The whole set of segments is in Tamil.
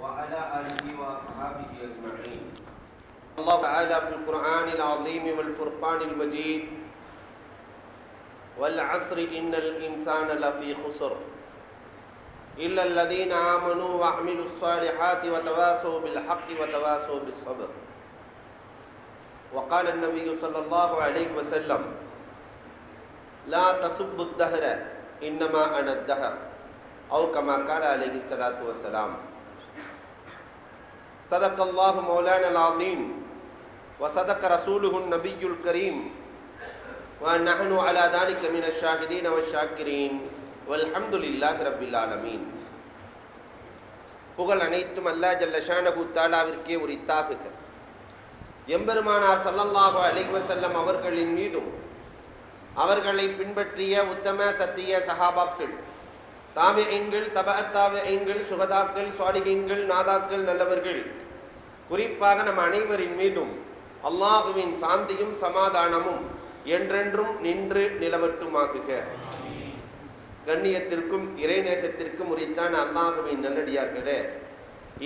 وعلى آله وصحبه أجمعين. الله تعالى في القرآن العظيم والفرقان المجيد والعصر إن الإنسان لفي خسر إلا الذين آمنوا وعملوا الصالحات وتواصوا بالحق وتواصوا بالصبر. وقال النبي صلى الله عليه وسلم لا تسبوا الدهر إنما أنا الدهر أو كما قال عليه الصلاة والسلام. صدق الله مولانا العظيم وصدق رسوله النبي الكريم ونحن على ذلك من الشاهدين والشاكرين والحمد لله رب العالمين. புகழ் அனைத்தும் அல்லாஹ் ஜல்ல ஷானஹு தஆலாவிற்கே உரித்தாகுக. எம்பெருமானார் ஸல்லல்லாஹு அலைஹி வஸல்லம் அவர்களின் மீதும் அவர்களை பின்பற்றிய உத்தம சத்திய சஹாபாக்கள், தாபிஈன்கள், தபஅத் தாபிஈன்கள், சுஹதாக்கள், சாலிஹீன்கள், நாதாக்கள், நல்லவர்கள், குறிப்பாக நம் அனைவரின் மீதும் அல்லாஹுவின் சாந்தியும் சமாதானமும் என்றென்றும் நின்று நிலவட்டுமாகுக. கண்ணியத்திற்கும் இறைநேசத்திற்கும் உரித்தான அல்லாஹுவின் நல்லடியார்களே,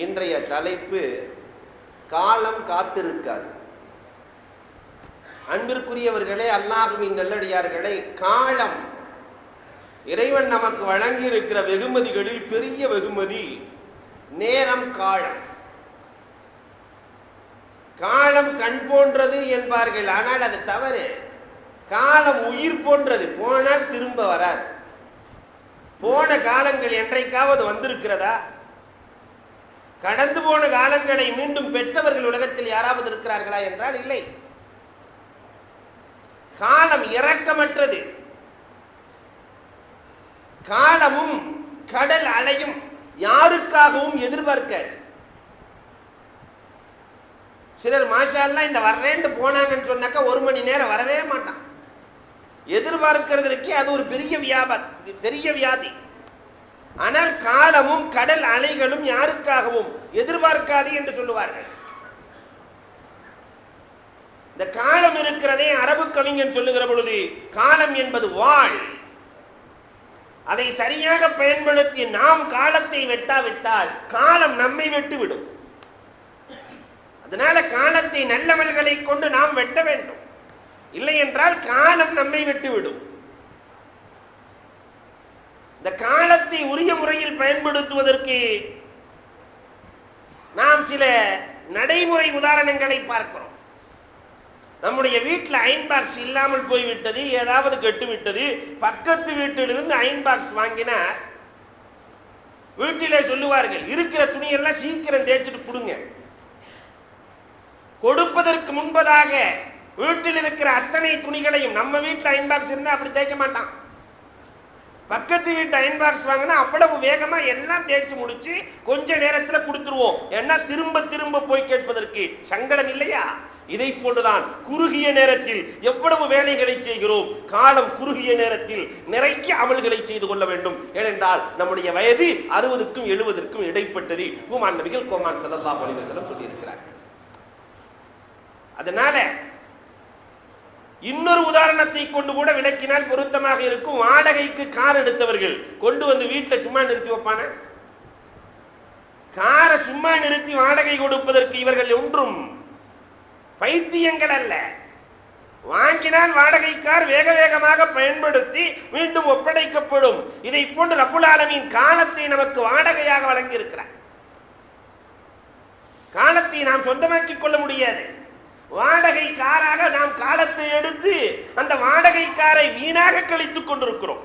இன்றைய தலைப்பு காலம் காத்திருக்காது. அன்பிற்குரியவர்களே, அல்லாஹுவின் நல்லடியார்களே, காலம் இறைவன் நமக்கு வழங்கி இருக்கிற வெகுமதிகளில் பெரிய வெகுமதி நேரம். காலம் கண் போன்றது என்பார்கள், ஆனால் அது தவறு. காலம் உயிர் போன்றது, போனால் திரும்ப வராது. போன காலங்கள் என்றைக்காவது வந்திருக்கிறதா? கடந்து போன காலங்களை மீண்டும் பெற்றவர்கள் உலகத்தில் யாராவது இருக்கிறார்களா என்றால் இல்லை. காலம் இரக்கமற்றது. காலமும் கடல் அலையும் யாருக்காகவும் எதிர்பார்க்க. சிலர் மாஷா அல்லாஹ் இந்த வர்றேன்னு போனாங்கன்னு சொன்னாக்கா 1 மணி நேரம் வரவே மாட்டான். எதிர்பார்க்கிறதுக்கே அது ஒரு பெரிய வியாதி. ஆனால் காலமும் கடல் அலைகளும் யாருக்காகவும் எதிர்பார்க்காது என்று சொல்லுவார்கள். இந்த காலம் இருக்கிறதே, அரபு கவிஞன் சொல்லுகிற பொழுது, காலம் என்பது வாள். அதை சரியாக பயன்படுத்தி நாம் காலத்தை வெட்டாவிட்டால் காலம் நம்மை வெட்டுவிடும். அதனால காலத்தை நல்லவர்களை கொண்டு நாம் வெட்ட வேண்டும், இல்லை என்றால் காலம் நம்மை விட்டுவிடும். இந்த காலத்தை உரிய முறையில் பயன்படுத்துவதற்கு நாம் சில நடைமுறை உதாரணங்களை பார்க்கிறோம். நம்முடைய வீட்டில் அயன் பாக்ஸ் இல்லாமல் போய்விட்டது, ஏதாவது கெட்டுவிட்டது. பக்கத்து வீட்டிலிருந்து அயன் பாக்ஸ் வாங்கினா வீட்டிலே சொல்லுவார்கள், இருக்கிற துணியெல்லாம் சீக்கிரம் தேய்ச்சிட்டு கொடுங்க. கொடுப்பதற்கு முன்பதாக வீட்டில் இருக்கிற அத்தனை துணிகளையும், நம்ம வீட்டில் அயன் பாக்ஸ் இருந்தால் அப்படி தேய்க்க மாட்டான். பக்கத்து வீட்டு அயன் பாக்ஸ் வாங்கினா அவ்வளவு வேகமாக எல்லாம் தேய்ச்சி முடிச்சு கொஞ்ச நேரத்தில் கொடுத்துருவோம். ஏன்னா திரும்ப திரும்ப போய் கேட்பதற்கு சங்கடம் இல்லையா? இதை போன்றுதான் குறுகிய நேரத்தில் எவ்வளவு வேலைகளை செய்கிறோம். காலம் குறுகிய நேரத்தில் நிறைய அமல்களை செய்து கொள்ள வேண்டும். ஏனென்றால் நம்முடைய வயது 60க்கும் 70க்கும் இடைப்பட்டது. ஹுமான் நபிகள் கோமான் ஸல்லல்லாஹு அலைஹி வஸல்லம் சொல்லியிருக்கிறார். அதனால இன்னொரு உதாரணத்தை கொண்டு கூட விளக்கினால் பொருத்தமாக இருக்கும். வாடகைக்கு கார் எடுத்தவர்கள் கொண்டு வந்து வீட்டில் சும்மா நிறுத்தி வைப்பான? காரை சும்மா நிறுத்தி வாடகை கொடுப்பதற்கு இவர்கள் ஒன்றும் பைத்தியங்கள் அல்ல. வாங்கினால் வாடகை கார் வேக வேகமாக பயன்படுத்தி மீண்டும் ஒப்படைக்கப்படும். இதை போன்று ரப்புல் ஆலமீன் காலத்தை நமக்கு வாடகையாக வழங்கி இருக்கிறார். காலத்தை நாம் சொந்தமாக்கிக் கொள்ள முடியாது. வாடகை காராக நாம் காலத்தை எடுத்து அந்த வாடகை காரை வீணாக கழித்துக் கொண்டிருக்கிறோம்.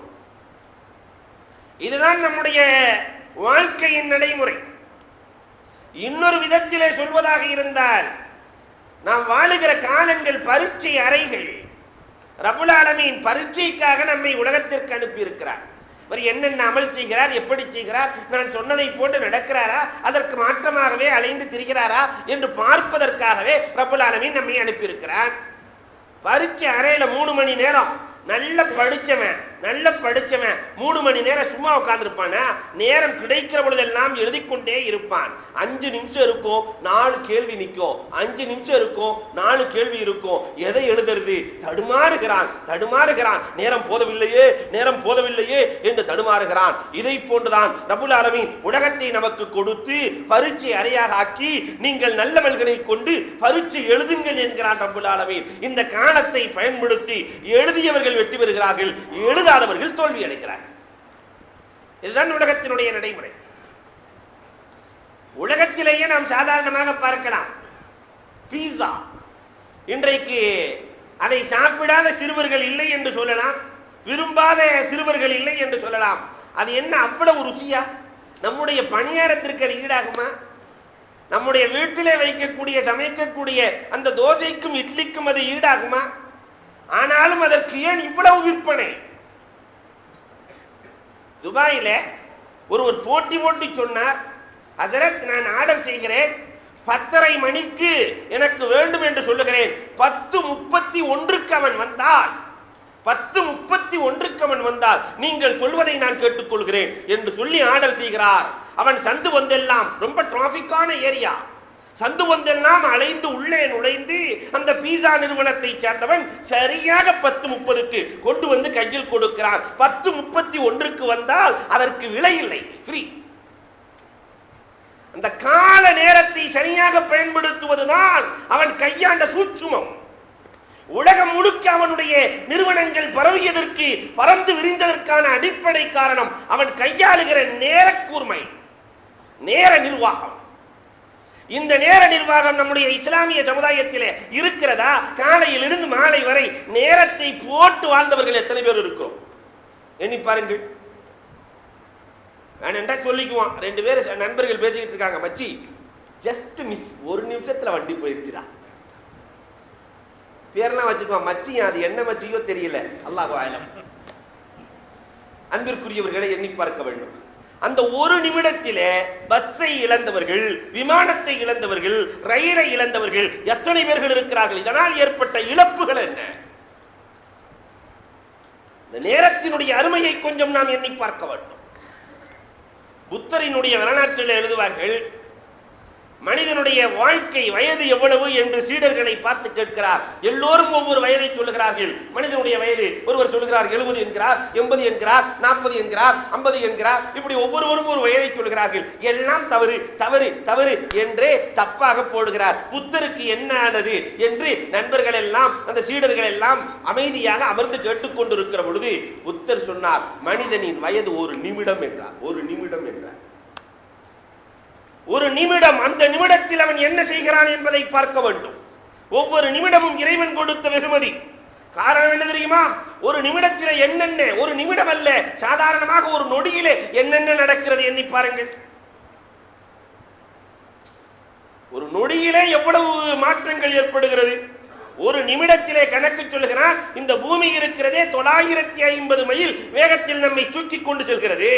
இதுதான் நம்முடைய வாழ்க்கையின் நடைமுறை. இன்னொரு விதத்திலே சொல்வதாக இருந்தால், நாம் வாழுகிற காலங்கள் பரீட்சை அறைகள். ரப்புல் ஆலமீன் பரீட்சைக்காக நம்மை உலகத்திற்கு அனுப்பியிருக்கிறார். அவர் என்னென்ன அமல் செய்கிறார், எப்படி செய்கிறார், நான் சொன்னதை போன்று நடக்கிறாரா, அதற்கு மாற்றமாகவே அலைந்து திரிகிறாரா என்று பார்ப்பதற்காகவே ரப்புல் ஆலமீன் நம்மை அனுப்பியிருக்கிறார். பரீட்சை அறையில் 3 மணி நேரம் நல்ல படித்தவன் நல்ல படிச்சவன் 3 மணி நேரம் சும்மா உட்கார்ந்துருப்பானா? நேரம் கிடைக்கிற பொழுதெல்லாம் எழுதி கொண்டே இருப்பான். 5 நிமிஷம் இருக்கும் 4 கேள்வி நிற்கும், 5 நிமிஷம் இருக்கும் 4 கேள்வி இருக்கும். எதை எழுதுறது? தடுமாறுகிறான். நேரம் போதவில்லையே என்று தடுமாறுகிறான். இதை போன்றுதான் ரப்புல் ஆலமீன் உலகத்தை நமக்கு கொடுத்து பரீட்சை அறையாக ஆக்கி நீங்கள் நல்லவர்களை கொண்டு பரீட்சை எழுதுங்கள் என்கிறான் ரப்புல் ஆலமீன். இந்த காலத்தை பயன்படுத்தி எழுதியவர்கள் வெற்றி பெறுகிறார்கள், எழுதாதவர்கள் தோல்வி அடைகிறார்கள். இதுதான் உலகத்தினுடைய நடைமுறை. உலகத்திலேயே நாம் சாதாரணமாக பார்க்கலாம். பீஸா இன்றைக்கு அதை சாப்பிடாத சிறுவர்கள் இல்லை என்று சொல்லலாம், விரும்பாத சிறுவர்கள் இல்லை என்று சொல்லலாம். அது என்ன அவ்வளவு ருசியா? நம்முடைய பணியாரத்திற்கு அது ஈடாகுமா? நம்முடைய வீட்டிலே வைக்கக்கூடிய சமைக்கக்கூடிய அந்த தோசைக்கும் இட்லிக்கும் அது ஈடாகுமா? ஆனாலும் அதற்கு ஏன் இவ்வளவு விற்பனை? துபாயில ஒருவர் போட்டி சொன்னார், ஹசரத் நான் ஆர்டர் செய்கிறேன், 10:30 மணிக்கு எனக்கு வேண்டும் என்று சொல்லுகிறேன், 10:31க்கு அவன் வந்தால் 10:31க்கு அவன் வந்தால் நீங்கள் சொல்வதை நான் கேட்டுக்கொள்கிறேன் என்று சொல்லி ஆர்டர் செய்கிறார். அவன் சந்து வந்தெல்லாம் ரொம்ப டிராபிக்கான ஏரியா, சந்து வந்தெல்லாம் அலைந்து உள்ளே நுழைந்து அந்த பீஸா நிறுவனத்தை சேர்ந்தவன் சரியாக 10:30க்கு கொண்டு வந்து கையில் கொடுக்கிறான். 10:31க்கு வந்தால் அதற்கு விலை இல்லை, ஃப்ரீ. அந்த கால நேரத்தை சரியாக பயன்படுத்துவதுதான் அவன் கையாண்ட சூட்சுமம். உலகம் முழுக்க அவனுடைய நிறுவனங்கள் பரவியதற்கு, பறந்து விரிந்ததற்கான அடிப்படை காரணம் அவன் கையாளுகிற நேர கூர்மை, நேர நிர்வாகம். இந்த நேர நிர்வாகம் நம்முடைய இஸ்லாமிய சமுதாயத்திலே இருக்கிறதா? காலையிலிருந்து மாலை வரை நேரத்தை போட்டு வாழ்ந்தவர்கள் எத்தனை பேர் இருக்கிறோம்? எண்ணி பாருங்கள். வேணா சொல்லிக்குவான், 2 பேர் நண்பர்கள் பேசிக்கிட்டு இருக்காங்க, மச்சி ஜஸ்ட் மிஸ், 1 நிமிஷத்துல வண்டி போயிருச்சுடா, பேரெல்லாம் வச்சுக்குவான். மச்சி அது என்ன மச்சியோ தெரியல, அல்லாஹ் ஆலம். அன்பிற்குரியவர்களை எண்ணி பார்க்க வேண்டும். அந்த 1 நிமிடத்திலே பஸ்ஸை இழந்தவர்கள், விமானத்தை இழந்தவர்கள், ரயிலை இழந்தவர்கள் எத்தனை பேர்கள் இருக்கிறார்கள்? இதனால் ஏற்பட்ட இழப்புகள் என்ன? இந்த நேரத்தினுடைய அருமையை கொஞ்சம் நாம் எண்ணி பார்க்க வேண்டும். புத்தரினுடைய வரலாற்றில் எழுதுவார்கள், மனிதனுடைய வாழ்க்கை வயது எவ்வளவு என்று சீடர்களை பார்த்து கேட்கிறார். எல்லோரும் ஒவ்வொரு வயதை சொல்லுகிறார்கள். மனிதனுடைய வயது ஒருவர் சொல்லுகிறார் 70 என்கிறார், 80 என்கிறார், 40 என்கிறார், 50 என்கிறார், இப்படி ஒவ்வொருவரும் ஒரு வயதை சொல்லுகிறார்கள். எல்லாம் தவறு தவறு தவறு என்றே தப்பாக போடுகிறார். புத்தருக்கு என்ன ஆனது என்று நண்பர்கள் எல்லாம், அந்த சீடர்கள் எல்லாம் அமைதியாக அமர்ந்து கேட்டுக்கொண்டிருக்கிற பொழுது புத்தர் சொன்னார், மனிதனின் வயது 1 நிமிடம் என்றார். 1 நிமிடம் என்றார். 1 நிமிடம். அந்த நிமிடத்தில் அவன் என்ன செய்கிறான் என்பதை பார்க்க வேண்டும். ஒவ்வொரு நிமிடமும் இறைவன் கொடுத்த வெகுமதி. காரணம் என்ன தெரியுமா? 1 நிமிடத்தில் என்னென்ன, 1 நிமிடம் அல்ல, சாதாரணமாக 1 நொடியிலே என்னென்ன நடக்கிறது எண்ணி பாருங்கள். 1 நொடியிலே எவ்வளவு மாற்றங்கள் ஏற்படுகிறது. 1 நிமிடத்திலே கணக்கு சொல்லுகிறான். இந்த பூமி இருக்கிறதே 950 மைல் வேகத்தில் நம்மை தூக்கி கொண்டு செல்கிறது.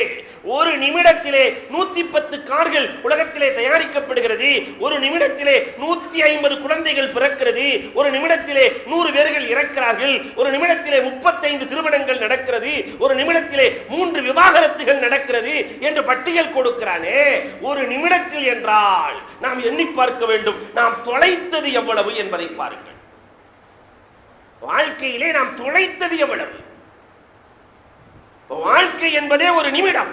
1 நிமிடத்திலே 110 கார்கள் உலகத்திலே தயாரிக்கப்படுகிறது. 1 நிமிடத்திலே 150 குழந்தைகள் பிறக்கிறது. 1 நிமிடத்திலே 100 பேர்கள் இறக்கிறார்கள். 1 நிமிடத்திலே 35 திருமணங்கள் நடக்கிறது. 1 நிமிடத்திலே 3 விவாகரத்துகள் நடக்கிறது என்று பட்டியல் கொடுக்கிறானே. 1 நிமிடத்தில் என்றால் நாம் எண்ணி பார்க்க வேண்டும், நாம் தொலைத்தது எவ்வளவு என்பதை பாருங்கள். வாழ்க்கையிலே நாம் தொலைத்தது எவ்வளவு? வாழ்க்கை என்பதே 1 நிமிடம்.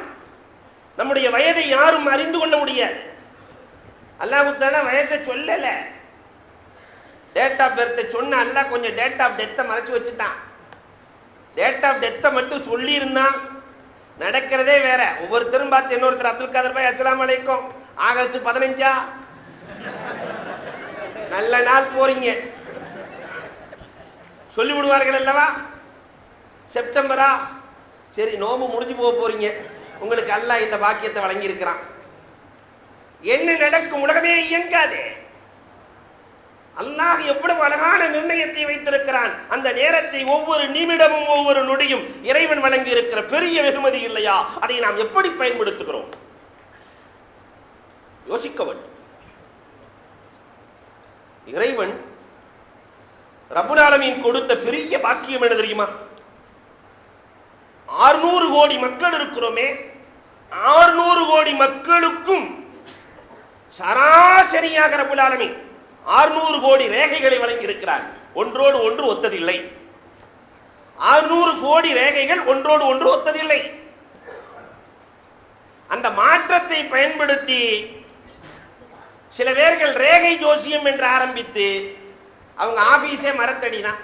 நம்முடைய வயதை யாரும் அறிந்து கொள்ள முடியாது. அல்லாஹ் தஆலா வயசை சொல்லல, டேட் ஆஃப் பர்த் சொன்ன அல்லாஹ் கொஞ்சம் டேட் ஆஃப் டெத்தை மறைச்சு வச்சுட்டான். டேட் ஆஃப் டெத்தை மட்டும் சொல்லி இருந்தான் நடக்கிறதே வேற. ஒவ்வொருத்தரும் பார்த்து இன்னொருத்தர், அப்துல் காதர் பாய் அஸ்ஸலாமு அலைக்கும், ஆகஸ்ட் 15 நல்ல நாள் போறீங்க சொல்லி விடுவார்கள் அல்லவா? செப்டம்பரா, சரி நோம்பு முடிஞ்சு போக போறீங்க, உங்களுக்கு அல்லாஹ் இந்த பாக்கியத்தை வழங்கி இருக்கிறான். என்ன நடக்கும்? உலகமே இயங்காதே. அல்லாஹ் எவ்வளவு அழகான நிர்ணயத்தை வைத்திருக்கிறான். அந்த நேரத்தை ஒவ்வொரு நிமிடமும் ஒவ்வொரு நொடியும் இறைவன் வழங்கி இருக்கிற பெரிய வெகுமதி இல்லையா? அதை நாம் எப்படி பயன்படுத்துகிறோம் யோசிக்க வேண்டும். இறைவன் ரப்புல் ஆலமீன் கொடுத்த பெரிய பாக்கியம் என்ன தெரியுமா? கோடி மக்கள் இருக்கிறோமே, 600 கோடி மக்களுக்கும் சராசரியாக ரப்புல் ஆலமீன் 600 கோடி ரேகைகளை வழங்கி இருக்கிறார். ஒன்றோடு ஒன்று ஒத்ததில்லை. 600 கோடி ரேகைகள் ஒன்றோடு ஒன்று ஒத்ததில்லை. அந்த மாற்றத்தை பயன்படுத்தி சில பேர்கள் ரேகை ஜோசியம் என்று ஆரம்பித்து அவங்க ஆபீஸே மரத்தடி தான்.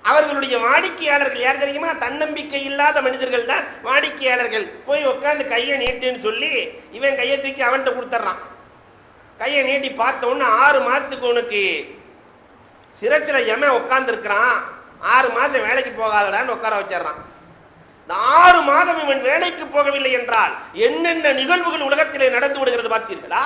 அவர்களுடைய வாடிக்கையாளர்கள் யார் தெரியுமா? தன்னம்பிக்கை இல்லாத மனிதர்கள் தான் வாடிக்கையாளர்கள். போய் உட்காந்து கையை நீட்டுன்னு சொல்லி இவன் கையை தூக்கி அவன்கிட்ட கொடுத்துட்றான். கையை நீட்டி பார்த்த உடனே 6 மாதத்துக்கு உனக்கு சிறைச்சில் எமன் உட்காந்துருக்கிறான், 6 மாதம் வேலைக்கு போகாதடான்னு உட்கார வச்சிடறான். இந்த 6 மாதம் இவன் வேலைக்கு போகவில்லை என்றால் என்னென்ன நிகழ்வுகள் உலகத்திலே நடந்து விடுகிறது பார்த்தீர்களா?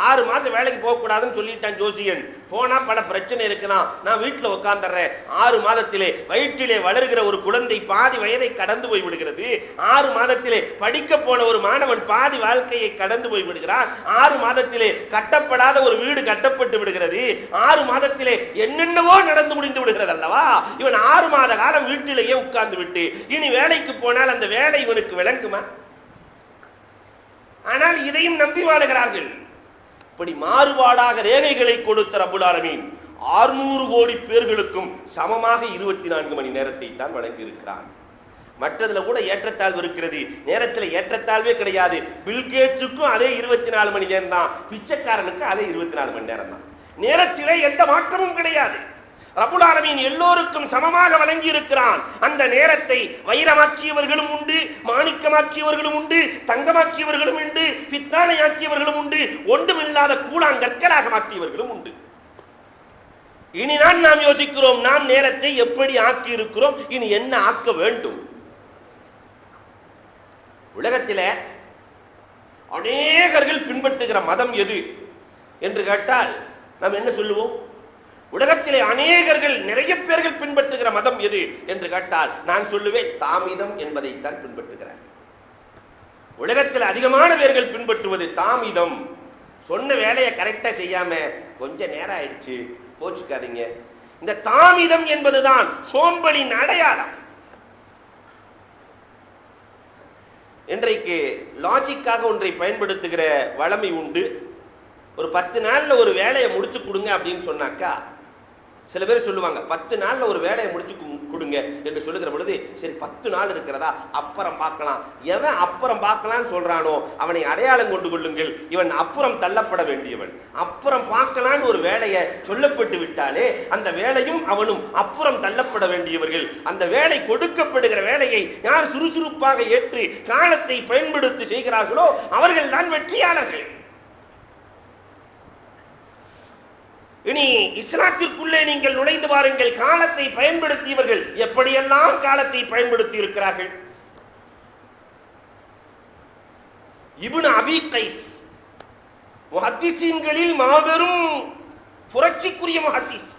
6 மாதம் வேலைக்கு போகக்கூடாதுன்னு சொல்லிட்டான் ஜோசியன். போனால் பல பிரச்சனை இருக்குதான். நான் வீட்டில் உட்காந்துறேன். 6 மாதத்திலே வயிற்றிலே வளர்கிற ஒரு குழந்தை பாதி வயதை கடந்து போய் விடுகிறது. 6 மாதத்திலே படிக்க போன ஒரு மாணவன் பாதி வாழ்க்கையை கடந்து போய் விடுகிறான். 6 மாதத்திலே கட்டப்படாத ஒரு வீடு கட்டப்பட்டு விடுகிறது. 6 மாதத்திலே என்னென்னவோ நடந்து முடிந்து விடுகிறது அல்லவா? இவன் 6 மாத காலம் வீட்டிலேயே உட்கார்ந்து விட்டு இனி வேலைக்கு போனால் அந்த வேலை இவனுக்கு விளங்குமா? ஆனால் இதையும் நம்பி வாழுகிறார்கள். இப்படி மாறுபாடாக ரேகைகளை கொடுத்த ரப்புல் ஆலமீன் 600 கோடி பேர்களுக்கும் சமமாக 24 மணி நேரத்தை தான் வழங்கி இருக்கிறான். மற்றதுல கூட ஏற்றத்தாழ்வு இருக்கிறது, நேரத்தில் ஏற்றத்தாழ்வே கிடையாது. பில்கேட்ஸுக்கும் அதே 24 மணி நேரம் தான், பிச்சைக்காரனுக்கு அதே 24 மணி நேரம் தான். நேரத்திலே எந்த மாற்றமும் கிடையாது. ரப்புல் ஆலமீன் எல்லோருக்கும் சமமாக வழங்கி இருக்கிறான். அந்த நேரத்தை வைரமாக்கியவர்களும் உண்டு, மாணிக்கமாக்கியவர்களும் உண்டு, தங்கமாக்கியவர்களும் உண்டு, பித்தானையாக்கியவர்களும் உண்டு, ஒன்றுமில்லாத கூழாங்கற்களாக மாற்றியவர்களும் உண்டு. இனிதான் நாம் யோசிக்கிறோம், நாம் நேரத்தை எப்படி ஆக்கி இருக்கிறோம், இனி என்ன ஆக்க வேண்டும். உலகத்தில் அநேகர்கள் பின்பற்றுகிற மதம் எது என்று கேட்டால் நாம் என்ன சொல்லுவோம்? உலகத்திலே அநேகர்கள் நிறைய பேர்கள் பின்பற்றுகிற மதம் எது என்று கேட்டால் நான் சொல்லுவேன், தாமிதம் என்பதைத்தான் பின்பற்றுகிறார். உலகத்தில் அதிகமான பேர்கள் பின்பற்றுவது தாமிதம். சொன்ன வேலையை கரெக்டா செய்யாம கொஞ்ச நேரம் ஆயிடுச்சு கோச்சுக்காதீங்க. இந்த தாமிதம் என்பதுதான் சோம்பலின் அடையாளம். இன்றைக்கு லாஜிக்காக ஒன்றை பயன்படுத்துகிற வளமை உண்டு. ஒரு 10 நாள்ல ஒரு வேலையை முடிச்சு கொடுங்க அப்படின்னு சொன்னாக்கா சில பேர் சொல்லுவாங்க 10 நாள்ல ஒரு வேலையை முடிச்சு கொடுங்க என்று சொல்லுகிற பொழுது சரி 10 நாள் இருக்கிறதா, அப்புறம் பார்க்கலாம். எவன் அப்புறம் பார்க்கலான்னு சொல்றானோ அவனை அடையாளம் கொண்டு கொள்ளுங்கள். இவன் அப்புறம் தள்ளப்பட வேண்டியவன். அப்புறம் பார்க்கலான்னு ஒரு வேலையை சொல்லப்பட்டு விட்டாலே அந்த வேலையும் அவனும் அப்புறம் தள்ளப்பட வேண்டியவர்கள். அந்த வேலை கொடுக்கப்படுகிற வேலையை யார் சுறுசுறுப்பாக ஏற்று காலத்தை பயன்படுத்தி செய்கிறார்களோ அவர்கள் தான் வெற்றியாளர்கள். இனி இஸ்லாத்திற்குள்ளே நீங்கள் நுழைந்து பாருங்கள். காலத்தை பயன்படுத்தியவர்கள் எப்படியெல்லாம் காலத்தை பயன்படுத்தி இருக்கிறார்கள். இப்னு அபி கைஸ் முஹத்திஸீன்களில் மாபெரும் புரட்சிக்குரிய முஹத்திஸ்.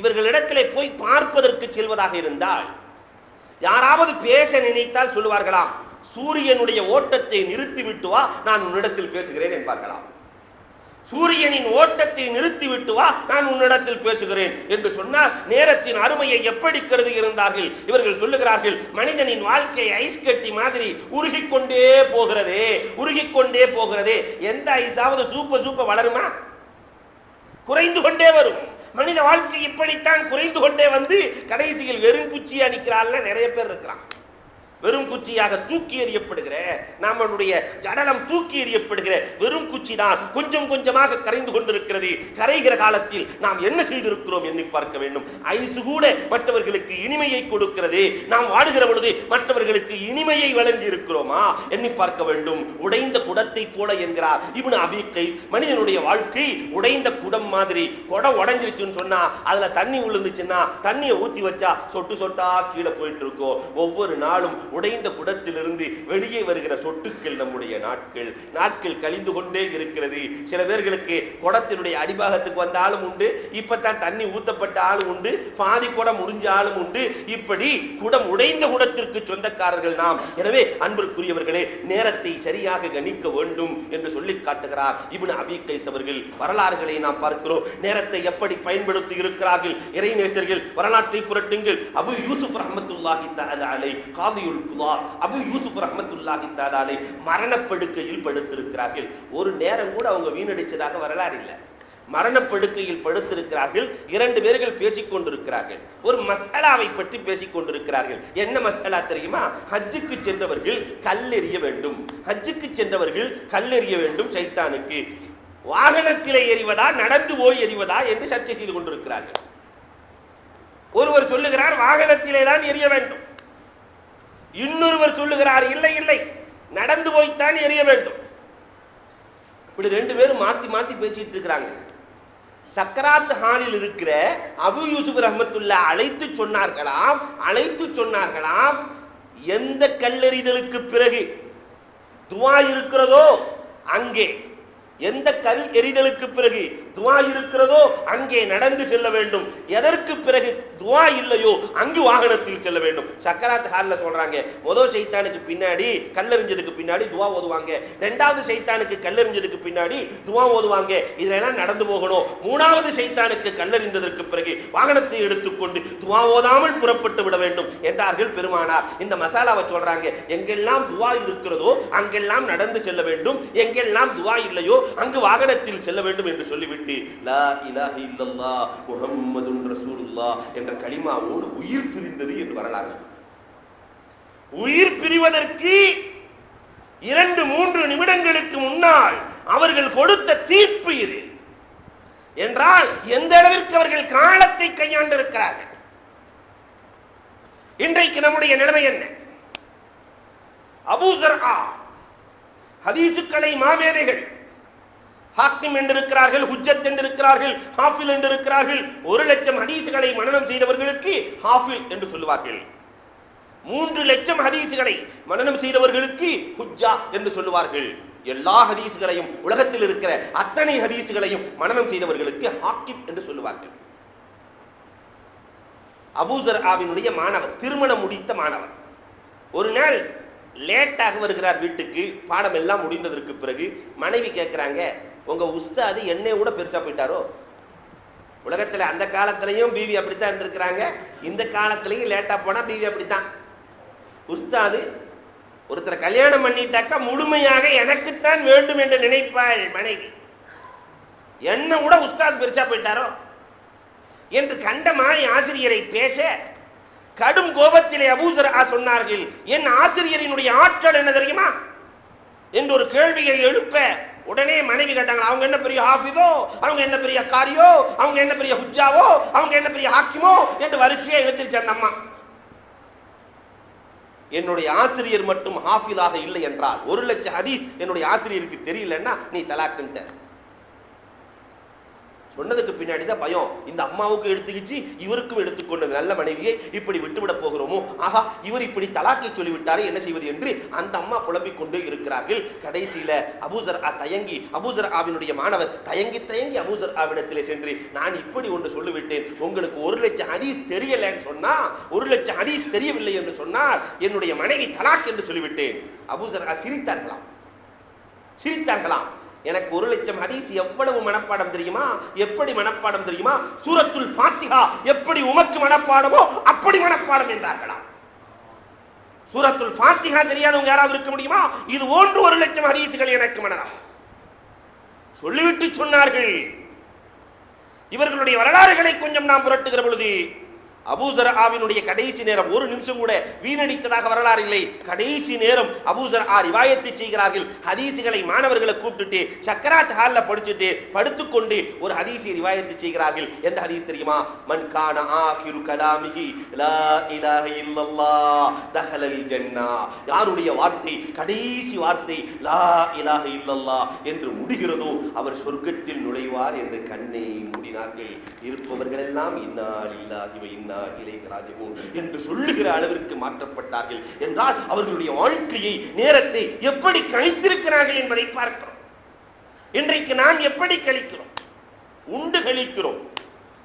இவர்களிடத்திலே போய் பார்ப்பதற்கு செல்வதாக இருந்தால் யாராவது பேச நினைத்தால் சொல்லுவார்களாம், சூரியனுடைய ஓட்டத்தை நிறுத்திவிட்டு வா, நான் உன்னிடத்தில் பேசுகிறேன் என்பார்களாம். சூரியனின் ஓட்டத்தை நிறுத்திவிட்டு வா, நான் உன்னிடத்தில் பேசுகிறேன் என்று சொன்னால் நேரத்தின் அருமையை எப்படி கருதி இருந்தார்கள். இவர்கள் சொல்லுகிறார்கள், மனிதனின் வாழ்க்கை ஐஸ் கட்டி மாதிரி உருகிக்கொண்டே போகிறதே, உருகிக்கொண்டே போகிறதே. எந்த ஐஸாவது சூப்ப வளருமா? குறைந்து கொண்டே வரும். மனித வாழ்க்கை இப்படித்தான் குறைந்து கொண்டே வந்து கடைசியில் வெறும் குச்சியா நிற்கிறாள் நிறைய பேர் இருக்கிறான். வெறும் குச்சியாக தூக்கி எறியப்படுகிற, நம்மளுடைய ஜடலம் தூக்கி எறியப்படுகிற வெறும் குச்சி தான் கொஞ்சம் கொஞ்சமாக கரைந்து கொண்டிருக்கிறது. கரைகிற காலத்தில் நாம் என்ன செய்திருக்கிறோம் எண்ணி பார்க்க வேண்டும். ஐசு கூட மற்றவர்களுக்கு இனிமையை கொடுக்கிறது. நாம் வாடுகிற பொழுது மற்றவர்களுக்கு இனிமையை வழங்கி இருக்கிறோமா எண்ணி பார்க்க வேண்டும். உடைந்த குடத்தை போல என்கிறார் இப்னு அபி கைஸ். மனிதனுடைய வாழ்க்கை உடைந்த குடம் மாதிரி. குடம் உடைஞ்சிருச்சுன்னு சொன்னா அதுல தண்ணி விழுந்துச்சுன்னா தண்ணியை ஊற்றி வச்சா சொட்டு சொட்டா கீழே போயிட்டு இருக்கோம். ஒவ்வொரு நாளும் உடைந்த குடத்திலிருந்து வெளியே வருகிற சொட்டுக்கள் நம்முடைய நாட்கள் கழிந்து கொண்டே இருக்கிறது. சில பேர்களுக்கு குடத்தினுடைய அடிபாகத்துக்கு வந்த ஆளும் உண்டு, இப்பதான் தண்ணி ஊத்தப்பட்ட ஆளும் உண்டு, பாதி குடம் முடிஞ்ச ஆளும் உண்டு. இப்படி குடம் உடைந்த குடத்திற்கு சொந்தக்காரர்கள் நாம். எனவே அன்பிற்குரியவர்களே, நேரத்தை சரியாக கணிக்க வேண்டும் என்று சொல்லி காட்டுகிறார் இப்னு அபீ கைஸ் அவர்கள். வரலாறுகளை நாம் பார்க்கிறோம். நேரத்தை எப்படி பயன்படுத்தி இருக்கிறார்கள் இறைநேசர்கள். வரலாற்றை புரட்டுங்கள். அபு யூசுப் ரஹ்மத்துல்லாஹி தஆலா அலைஹி காதியுல் குதார், அபு யூசுப் ரஹ்மத்துல்லாஹி தஆலா அலைஹி மரணப்படுக்கையில் படுத்திருக்கிறார்கள். ஒரு நேரம் கூட அவங்க வீணடிச்சதாக வரலாறு இல்லை. மரணப்படுக்கையில் படுத்திருக்கிறார்கள். 2 பேர்கள் பேசிக் கொண்டிருக்கிறார்கள். ஒரு மசாலாவை பற்றி பேசிக் கொண்டிருக்கிறார்கள். என்ன மசாலா தெரியுமா? ஹஜ்ஜுக்கு சென்றவர்கள் கல்லெறிய வேண்டும், ஹஜ்ஜுக்கு சென்றவர்கள் கல்லெறிய வேண்டும் சைத்தானுக்கு. வாகனத்திலே எறிவதா நடந்து போய் எறிவதா என்று சர்ச்சை செய்து கொண்டிருக்கிறார்கள். ஒருவர் சொல்லுகிறார் வாகனத்திலே தான் எறிய வேண்டும், இன்னொருவர் சொல்லுகிறார் இல்லை இல்லை நடந்து போய்த்தான் எறிய வேண்டும். இப்படி 2 பேரும் மாத்தி மாத்தி பேசிட்டு இருக்கிறாங்க. சக்கராத் ஹாலில் இருக்கிற அபு யூசுப் ரஹ்மத்துல்லாஹ் அழைத்து சொன்னார்களாம், எந்த கல்லெறிதலுக்கு பிறகு துவா இருக்கிறதோ அங்கே, எந்த கல் எறிதலுக்கு பிறகு துவா இருக்கிறதோ அங்கே நடந்து செல்ல வேண்டும், எதற்கு பிறகு துவா இல்லையோ அங்கு வாகனத்தில் செல்ல வேண்டும். சக்கராத் ஹால்ல சொல்றாங்க, முதல் சைத்தானுக்கு பின்னாடி கல்லெறிஞ்சதுக்கு பின்னாடி துவா ஓதுவாங்க, 2வது சைத்தானுக்கு கல்லெறிஞ்சதுக்கு பின்னாடி துவா ஓதுவாங்க, இதெல்லாம் நடந்து போகணும். 3வது சைத்தானுக்கு கல்லெறிந்ததற்கு பிறகு வாகனத்தை எடுத்துக்கொண்டு துவா ஓதாமல் புறப்பட்டு விட வேண்டும் என்றார்கள் பெருமானார். இந்த மசாலாவை சொல்றாங்க, எங்கெல்லாம் துவா இருக்கிறதோ அங்கெல்லாம் நடந்து செல்ல வேண்டும், எங்கெல்லாம் துவா இல்லையோ அங்கு வாகனத்தில் செல்ல வேண்டும் என்று சொல்லிவிட்டு லா இலாஹ இல்லல்லாஹ் முஹம்மதுன் ரசூலுல்லாஹ் என்ற கலிமாவோடு உயிர் பிரிந்தது என்று வரலாறு சொல்கிறது. உயிர் பிரிவதற்கு 2-3 நிமிடங்களுக்கு முன்னால் அவர்கள் கொடுத்த தீர்ப்பு இது என்றால் எந்த அளவிற்கு அவர்கள் காலத்தை கையாண்டிருக்கிறார்கள். இன்றைக்கு நம்முடைய நிலைமை என்ன? அபூ ஸர்ஆ ஹதீசுக்களை மாமேதைகள், ஹாக்கிம் என்றிருக்கிறார்கள், ஹுஜ்ஜத் என்றிருக்கிறார்கள், ஹாஃபில் என்றிருக்கிறார்கள். 1,00,000 ஹதீசுகளை மனனம் செய்தவர்களுக்கு ஹாஃபில் என்று சொல்லுவார்கள். 3,00,000 ஹதீசுகளை மனனம் செய்தவர்களுக்கு ஹுஜ்ஜா என்று சொல்லுவார்கள். எல்லா ஹதீசுகளையும், உலகத்தில் இருக்கிற அத்தனை ஹதீசுகளையும் மனனம் செய்தவர்களுக்கு ஹாக்கிம் என்று சொல்லுவார்கள். அபூ ஸர்ஆவினுடைய மாணவர், திருமணம் முடித்த மாணவர், ஒரு நாள் லேட்டாக வருகிறார் வீட்டுக்கு. பாடம் எல்லாம் முடிந்ததற்கு பிறகு மனைவி கேட்குறாங்க, உங்க உஸ்தாது என்னை கூட பெருசா போயிட்டாரோ? உலகத்தில் அந்த காலத்திலையும் பிவி அப்படித்தான் இருந்திருக்கிறாங்க, இந்த காலத்திலையும் லேட்டா போனா பிவி அப்படித்தான். உஸ்தாது ஒருத்தரை கல்யாணம் பண்ணிட்டாக்கா முழுமையாக எனக்குத்தான் வேண்டும் என்று நினைப்பாள் மனைவி. என்ன கூட உஸ்தாது பெருசா போயிட்டாரோ என்று கண்டமாய் ஆசிரியரை பேச, கடும் கோபத்திலே அபூ ஸர்ஆ சொன்னார்கள், என் ஆசிரியரினுடைய ஆற்றல் என்ன தெரியுமா என்று ஒரு கேள்வியை எழுப்ப, உடனே மனைவி கேட்டாங்க, அவங்க என்ன பெரிய ஹாஃபிதோ, அவங்க என்ன பெரிய காரியோ, அவங்க என்ன பெரிய ஹுஜ்ஜாவோ, அவங்க என்ன பெரிய ஹாக்கிமோ என்று வரிசையா எழுந்திருச்சு அந்த அம்மா. என்னுடைய ஆசிரியர் மட்டும் ஹாஃபிதாக இல்லை என்றால் 1,00,000 ஹதீஸ் என்னுடைய ஆசிரியருக்கு தெரியலன்னா நீ தலாக்குன்ட்ட. சொன்னதுக்கு பின்னாடி தான் பயம். இந்த அம்மாவுக்கு எடுத்துக்கிச்சு, இவருக்கும் எடுத்துக்கொண்டது நல்ல மனைவியை இப்படி விட்டுவிட போகிறோமோ, ஆஹா இவர் இப்படி தலாக்கை சொல்லிவிட்டாரே என்ன செய்வது என்று அந்த அம்மா புலம்பிக் கொண்டு இருக்கிறார்கள். கடைசியில அபூ ஸர்ஆ தயங்கி, அபூ ஸர்ஆவினுடைய மாணவர் தயங்கி அபூ ஸர்ஆவிடத்திலே சென்று, நான் இப்படி ஒன்று சொல்லிவிட்டேன், உங்களுக்கு 1,00,000 ஹதீஸ் தெரியலன்னு சொன்னா, 1,00,000 ஹதீஸ் தெரியவில்லை என்று சொன்னால் என்னுடைய மனைவி தலாக் என்று சொல்லிவிட்டேன். அபூ ஸர்ஆ சிரித்தார்களாம். எனக்கு 1,00,000 ஹதீஸ் எவ்வளவு மனப்பாடம் தெரியுமா? எப்படி மனப்பாடம் தெரியுமா? சூரத்துல் ஃபாத்திஹா எப்படி உமக்கு மனப்பாடமோ அப்படி மனப்பாடம் என்றார்களாம். சூரத்துல் ஃபாத்திஹா தெரியாதவங்க யாராவது இருக்க முடியுமா? இது ஒன்று 1,00,000 ஹதீசுகள் எனக்கு மனனம் சொல்லிவிட்டு சொன்னார்கள். இவர்களுடைய வரலாறுகளை கொஞ்சம் நாம் புரட்டுகிற பொழுது அபூ ஸர்ஆவினுடைய கடைசி நேரம், ஒரு நிமிஷம் கூட வீணடித்ததாக வரலாறு இல்லை. கடைசி நேரம் அபூ ஸர்ஆ ரிவாயத்தை செய்கிறார்கள். ஹதீசுகளை மாணவர்களை கூப்பிட்டுட்டு சக்கராத் ஹால்ல படுத்துக்கொண்டு ஒரு ஹதீஸை ரிவாயத்தை செய்கிறார்கள். எந்த ஹதீஸ் தெரியுமா? மன் கான ஆகிரு கலாமிஹி லா இலாஹ இல்லல்லாஹ் தஹலல் ஜன்னah. யாருடைய வார்த்தை கடைசி வார்த்தை லா இலாஹ இல்லல்லாஹ் என்று முடிகிறதோ அவர் சொர்க்கத்தில் நுழைவார் என்று கண்ணை மூடினார்கள். இருப்பவர்கள் எல்லாம் இன்னா லில்லாஹி வ இன்னா இன்னா இலைஹி ராஜிஊன் என்று சொல்லுகிற அளவிற்கு மாற்றப்பட்டார்கள் என்றால் அவர்களுடைய வாழ்க்கையை, நேரத்தை எப்படி கழித்திருக்கிறார்கள் என்பதை பார்க்கிறோம். இன்றைக்கு நாம் எப்படி கழிக்கிறோம்? உண்டு கழிக்கிறோம்,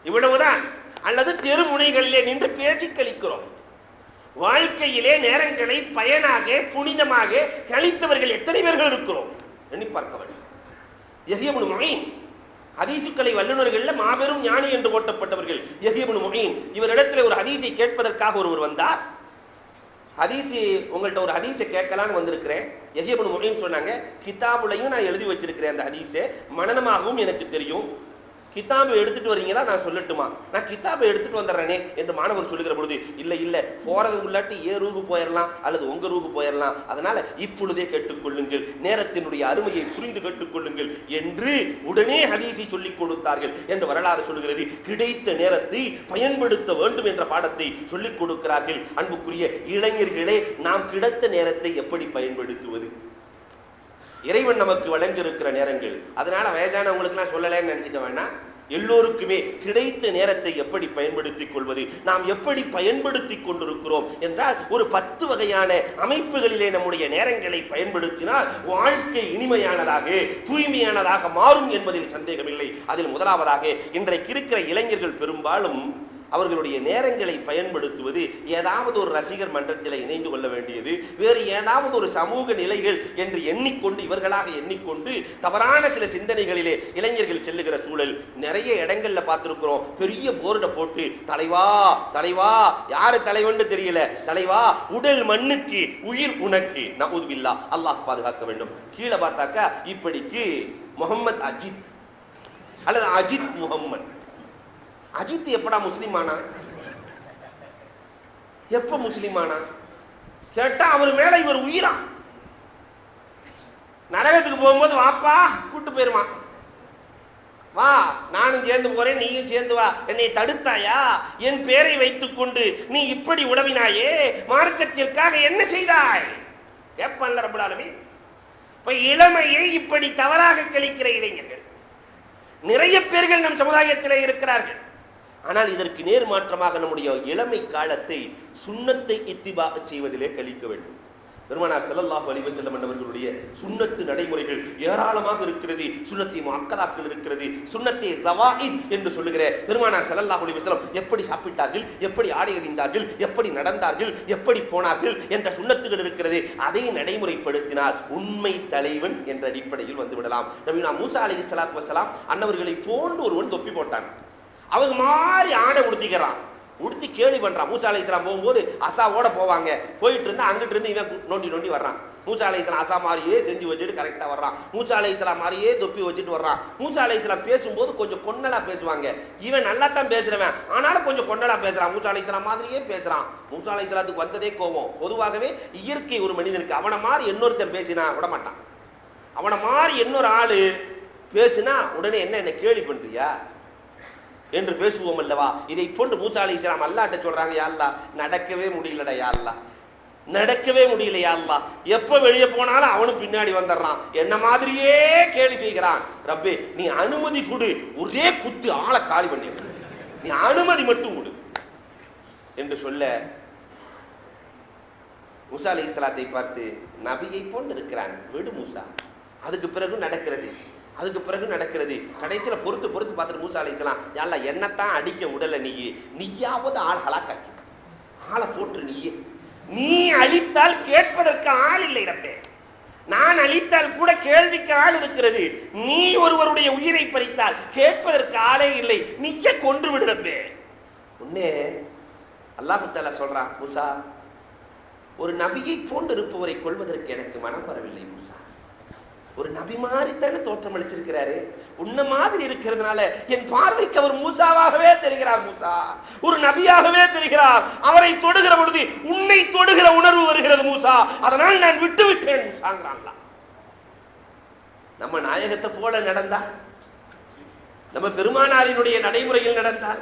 இவ்வளவுதான். அல்லது தெருமுனைகளிலே நின்று பேசி கழிக்கிறோம். வாழ்க்கையிலே நேரங்களை பயனாக, புனிதமாக கழித்தவர்கள் எத்தனை பேர்கள் இருக்கிறோம் எண்ணி பார்க்க வேண்டும். யஹ்யா இப்னு முஈன் ஹதீசுக்களை வல்லுநர்கள் மாபெரும் ஞானி என்று ஓட்டப்பட்டவர்கள். யஹ்யா இப்னு முஈன் இவரிடத்தில் ஒரு ஹதீஸை கேட்பதற்காக ஒருவர் வந்தார். ஹதீஸு உங்கள்கிட்ட ஒரு ஹதீஸை கேட்கலான்னு வந்திருக்கிறேன். யஹ்யா இப்னு முஈன் சொன்னாங்க, கிதாபுலையும் நான் எழுதி வச்சிருக்கிறேன் அந்த ஹதீஸை, மனனமாகவும் எனக்கு தெரியும். கிதாபை எடுத்துட்டு வரீங்களா, நான் சொல்லட்டுமா? நான் கிதாபை எடுத்துட்டு வந்துடுறேனே என்று மாணவர் சொல்லுகிற பொழுது, இல்லை இல்லை, போறதுக்குள்ளாட்டி ரூபு போயிடலாம் அல்லது உங்க ரூபு போயிடலாம், அதனால இப்பொழுதே கேட்டுக்கொள்ளுங்கள், நேரத்தினுடைய அருமையை புரிந்து கேட்டுக்கொள்ளுங்கள் என்று உடனே ஹதீஸை சொல்லிக் கொடுத்தார்கள் என்று வரலாறு சொல்லுகிறது. கிடைத்த நேரத்தை பயன்படுத்த வேண்டும் என்ற பாடத்தை சொல்லிக் கொடுக்கிறார்கள். அன்புக்குரிய இளைஞர்களே, நாம் கிடைத்த நேரத்தை எப்படி பயன்படுத்துவது? இறைவன் நமக்கு வழங்கி இருக்கிற நேரங்கள், அதனால வயசானவங்களுக்கு நான் சொல்லலைன்னு நினைச்சிக்க வேண்டாம். எல்லோருக்குமே கிடைத்த நேரத்தை எப்படி பயன்படுத்திக் கொள்வது, நாம் எப்படி பயன்படுத்தி கொண்டிருக்கிறோம் என்றால், ஒரு 10 வகையான அமைப்புகளிலே நம்முடைய நேரங்களை பயன்படுத்தினால் வாழ்க்கை இனிமையானதாக, தூய்மையானதாக மாறும் என்பதில் சந்தேகமில்லை. அதில் முதலாவதாக, இன்றைக்கு இருக்கிற இளைஞர்கள் பெரும்பாலும் அவர்களுடைய நேரங்களை பயன்படுத்துவது ஏதாவது ஒரு ரசிகர் மன்றத்தில் இணைந்து கொள்ள வேண்டியது, வேறு ஏதாவது ஒரு சமூக நிலைகள் என்று எண்ணிக்கொண்டு, இவர்களாக எண்ணிக்கொண்டு தவறான சில சிந்தனைகளிலே இளைஞர்கள் செல்லுகிற சூழல் நிறைய இடங்கள்ல பார்த்திருக்கிறோம். பெரிய போர்டை போட்டு, தலைவா தலைவா, யாரு தலைவன்னு தெரியல, தலைவா உடல் மண்ணுக்கு உயிர் உனக்கு, நஊதுபில்லா, அல்லாஹ் பாதுகாக்க வேண்டும். கீழே பார்த்தாக்கா இப்படிக்கு முகமது அஜித் அல்லது அஜித் முகம்மது. அஜித் எப்படா முஸ்லிமானா? எப்ப முஸ்லிமானா கேட்டா அவர் மேல இவர் உயிரா. நரகத்துக்கு போகும்போது வாப்பா கூட்டு போயிருவான், வா நானும் சேர்ந்து போறேன், நீயும் சேர்ந்து வா, என்னை தடுத்தாயா, என் பேரை வைத்துக் கொண்டு நீ இப்படி உடவினாயே, மார்க்கத்திற்காக என்ன செய்தாய் கேட்பான்ல ரப்பல் ஆலமீன். இப்ப இளமையை இப்படி தவறாக கழிக்கிற இளைஞர்கள் நிறைய பேர்கள் நம் சமுதாயத்தில் இருக்கிறார்கள். ஆனால் இதற்கு நேர் மாற்றமாக நம்முடைய இளமை காலத்தை சுன்னத்தை இத்திபா செய்வதிலே கழிக்க வேண்டும். பெருமானார் ஸல்லல்லாஹு அலைஹி வஸல்லம் அவர்களுடைய சுன்னத்து நடைமுறைகள் ஏராளமாக இருக்கிறது. சுன்னத்தி முஅக்கதாக்கள் இருக்கிறது. சுன்னத்தே ஸவாயித் என்று சொல்லுகிற பெருமானார் ஸல்லல்லாஹு அலைஹி வஸல்லம் எப்படி சாப்பிட்டார்கள், எப்படி ஆடை அணிந்தார்கள், எப்படி நடந்தார்கள், எப்படி போனார்கள் என்ற சுன்னத்துகள் இருக்கிறது. அதை நடைமுறைப்படுத்தினால் உண்மை தலைவன் என்ற அடிப்படையில் வந்துவிடலாம். நபினா மூசா அலைஹிஸ்ஸலாத்து வஸ்ஸலாம் அன்னவர்களை போன்று ஒருவன் தொப்பி போட்டான். அவங்க மாதிரி ஆடை உடுத்திக்கிறான், உடுத்தி கேலி பண்றான். மூசா அலைஹிஸ்ஸலாம் போகும்போது அசாவோட போவாங்க, போயிட்டு இருந்தா அங்கிட்டு இருந்து இவன் நோண்டி நோண்டி வர்றான். மூசா அலைஹிஸ்ஸலாம் அசா மாதிரியே செஞ்சு வச்சுட்டு கரெக்டா வர்றான். மூசா அலைஹிஸ்ஸலாம் மாதிரியே தொப்பி வச்சுட்டு வர்றான். மூசா அலைஹிஸ்ஸலாம் பேசும்போது கொஞ்சம் கொன்னலா பேசுவாங்க. இவன் நல்லா தான் பேசுறவன், ஆனாலும் கொஞ்சம் கொன்னலா பேசுறான். மூசா அலைஹிஸ்ஸலாம் மாதிரியே பேசுறான். மூசா அலைஹிஸ்ஸலாத்துக்கு வந்ததே கோபம். பொதுவாகவே இயற்கை ஒரு மனிதனுக்கு அவனை மாதிரி இன்னொருத்தன் பேசினா விட மாட்டான். அவனை மாதிரி இன்னொரு ஆளு பேசுனா உடனே என்ன கேலி பண்றியா என்று பேசுவோம் அல்லவா. இதை போன்று மூசா அலைஹிஸ்ஸலாம் அல்லாஹ்ட்ட சொல்றாங்க, யா அல்லாஹ் நடக்கவே முடியலடா, யா அல்லாஹ் நடக்கவே முடியல, யா அல்லாஹ் எப்ப வெளியே போனாலும் அவனும் பின்னாடி வந்துடுறான், என்ன மாதிரியே கேலி செய்கிறான். ரப்பே நீ அனுமதி கொடு, ஒரே குத்து ஆளை காலி பண்ணிடு, நீ அனுமதி மட்டும் கொடு என்று சொல்ல, மூசா அலைஹிஸ்ஸலாத்தை பார்த்து, நபியை போன்று இருக்கிறான், விடு மூசா. அதுக்கு பிறகு நடக்கிறது. கடைசியில் பொறுத்து பார்த்துட்டு மூசா அலைஹிஸ்ஸலாம், யா அல்லாஹ் என்னத்தான் அடிக்க விடல, நீயாவது ஆள் ஹலாக்காக்கி ஆளை போட்டு நீ அழித்தால் கேட்பதற்கு ஆள் இல்லை ரப்பே, நான் அழித்தால் கூட கேள்விக்கு ஆள் இருக்கிறது, நீ ஒருவருடைய உயிரை பறித்தால் கேட்பதற்கு ஆளே இல்லை, நீயே கொன்று விடு ரப்பே. உன்னே அல்லாஹ் தஆலா சொல்றான், மூசா ஒரு நபியை போன்று இருப்பவரை கொள்வதற்கு எனக்கு மனம் வரவில்லை மூசா. ஒரு நபி மாதிரி தானே தோற்றம் அளிச்சிருக்கிறாரு, உன்ன மாதிரி இருக்கிறதுனால என் பார்வைக்கு அவர் மூசாவாகவே தெரிகிறார். மூசா ஒரு நபியாகவே தெரிகிறார். அவரை தொடுகிற பொழுது உன்னை தொடுகிற உணர்வு வருகிறது மூசா, அதனால் நான் விட்டு விட்டேன் மூசாங்கிறான். நம்ம நாயகத்தை போல நடந்தா, நம்ம பெருமானாரினுடைய நடைமுறையில் நடந்தால்,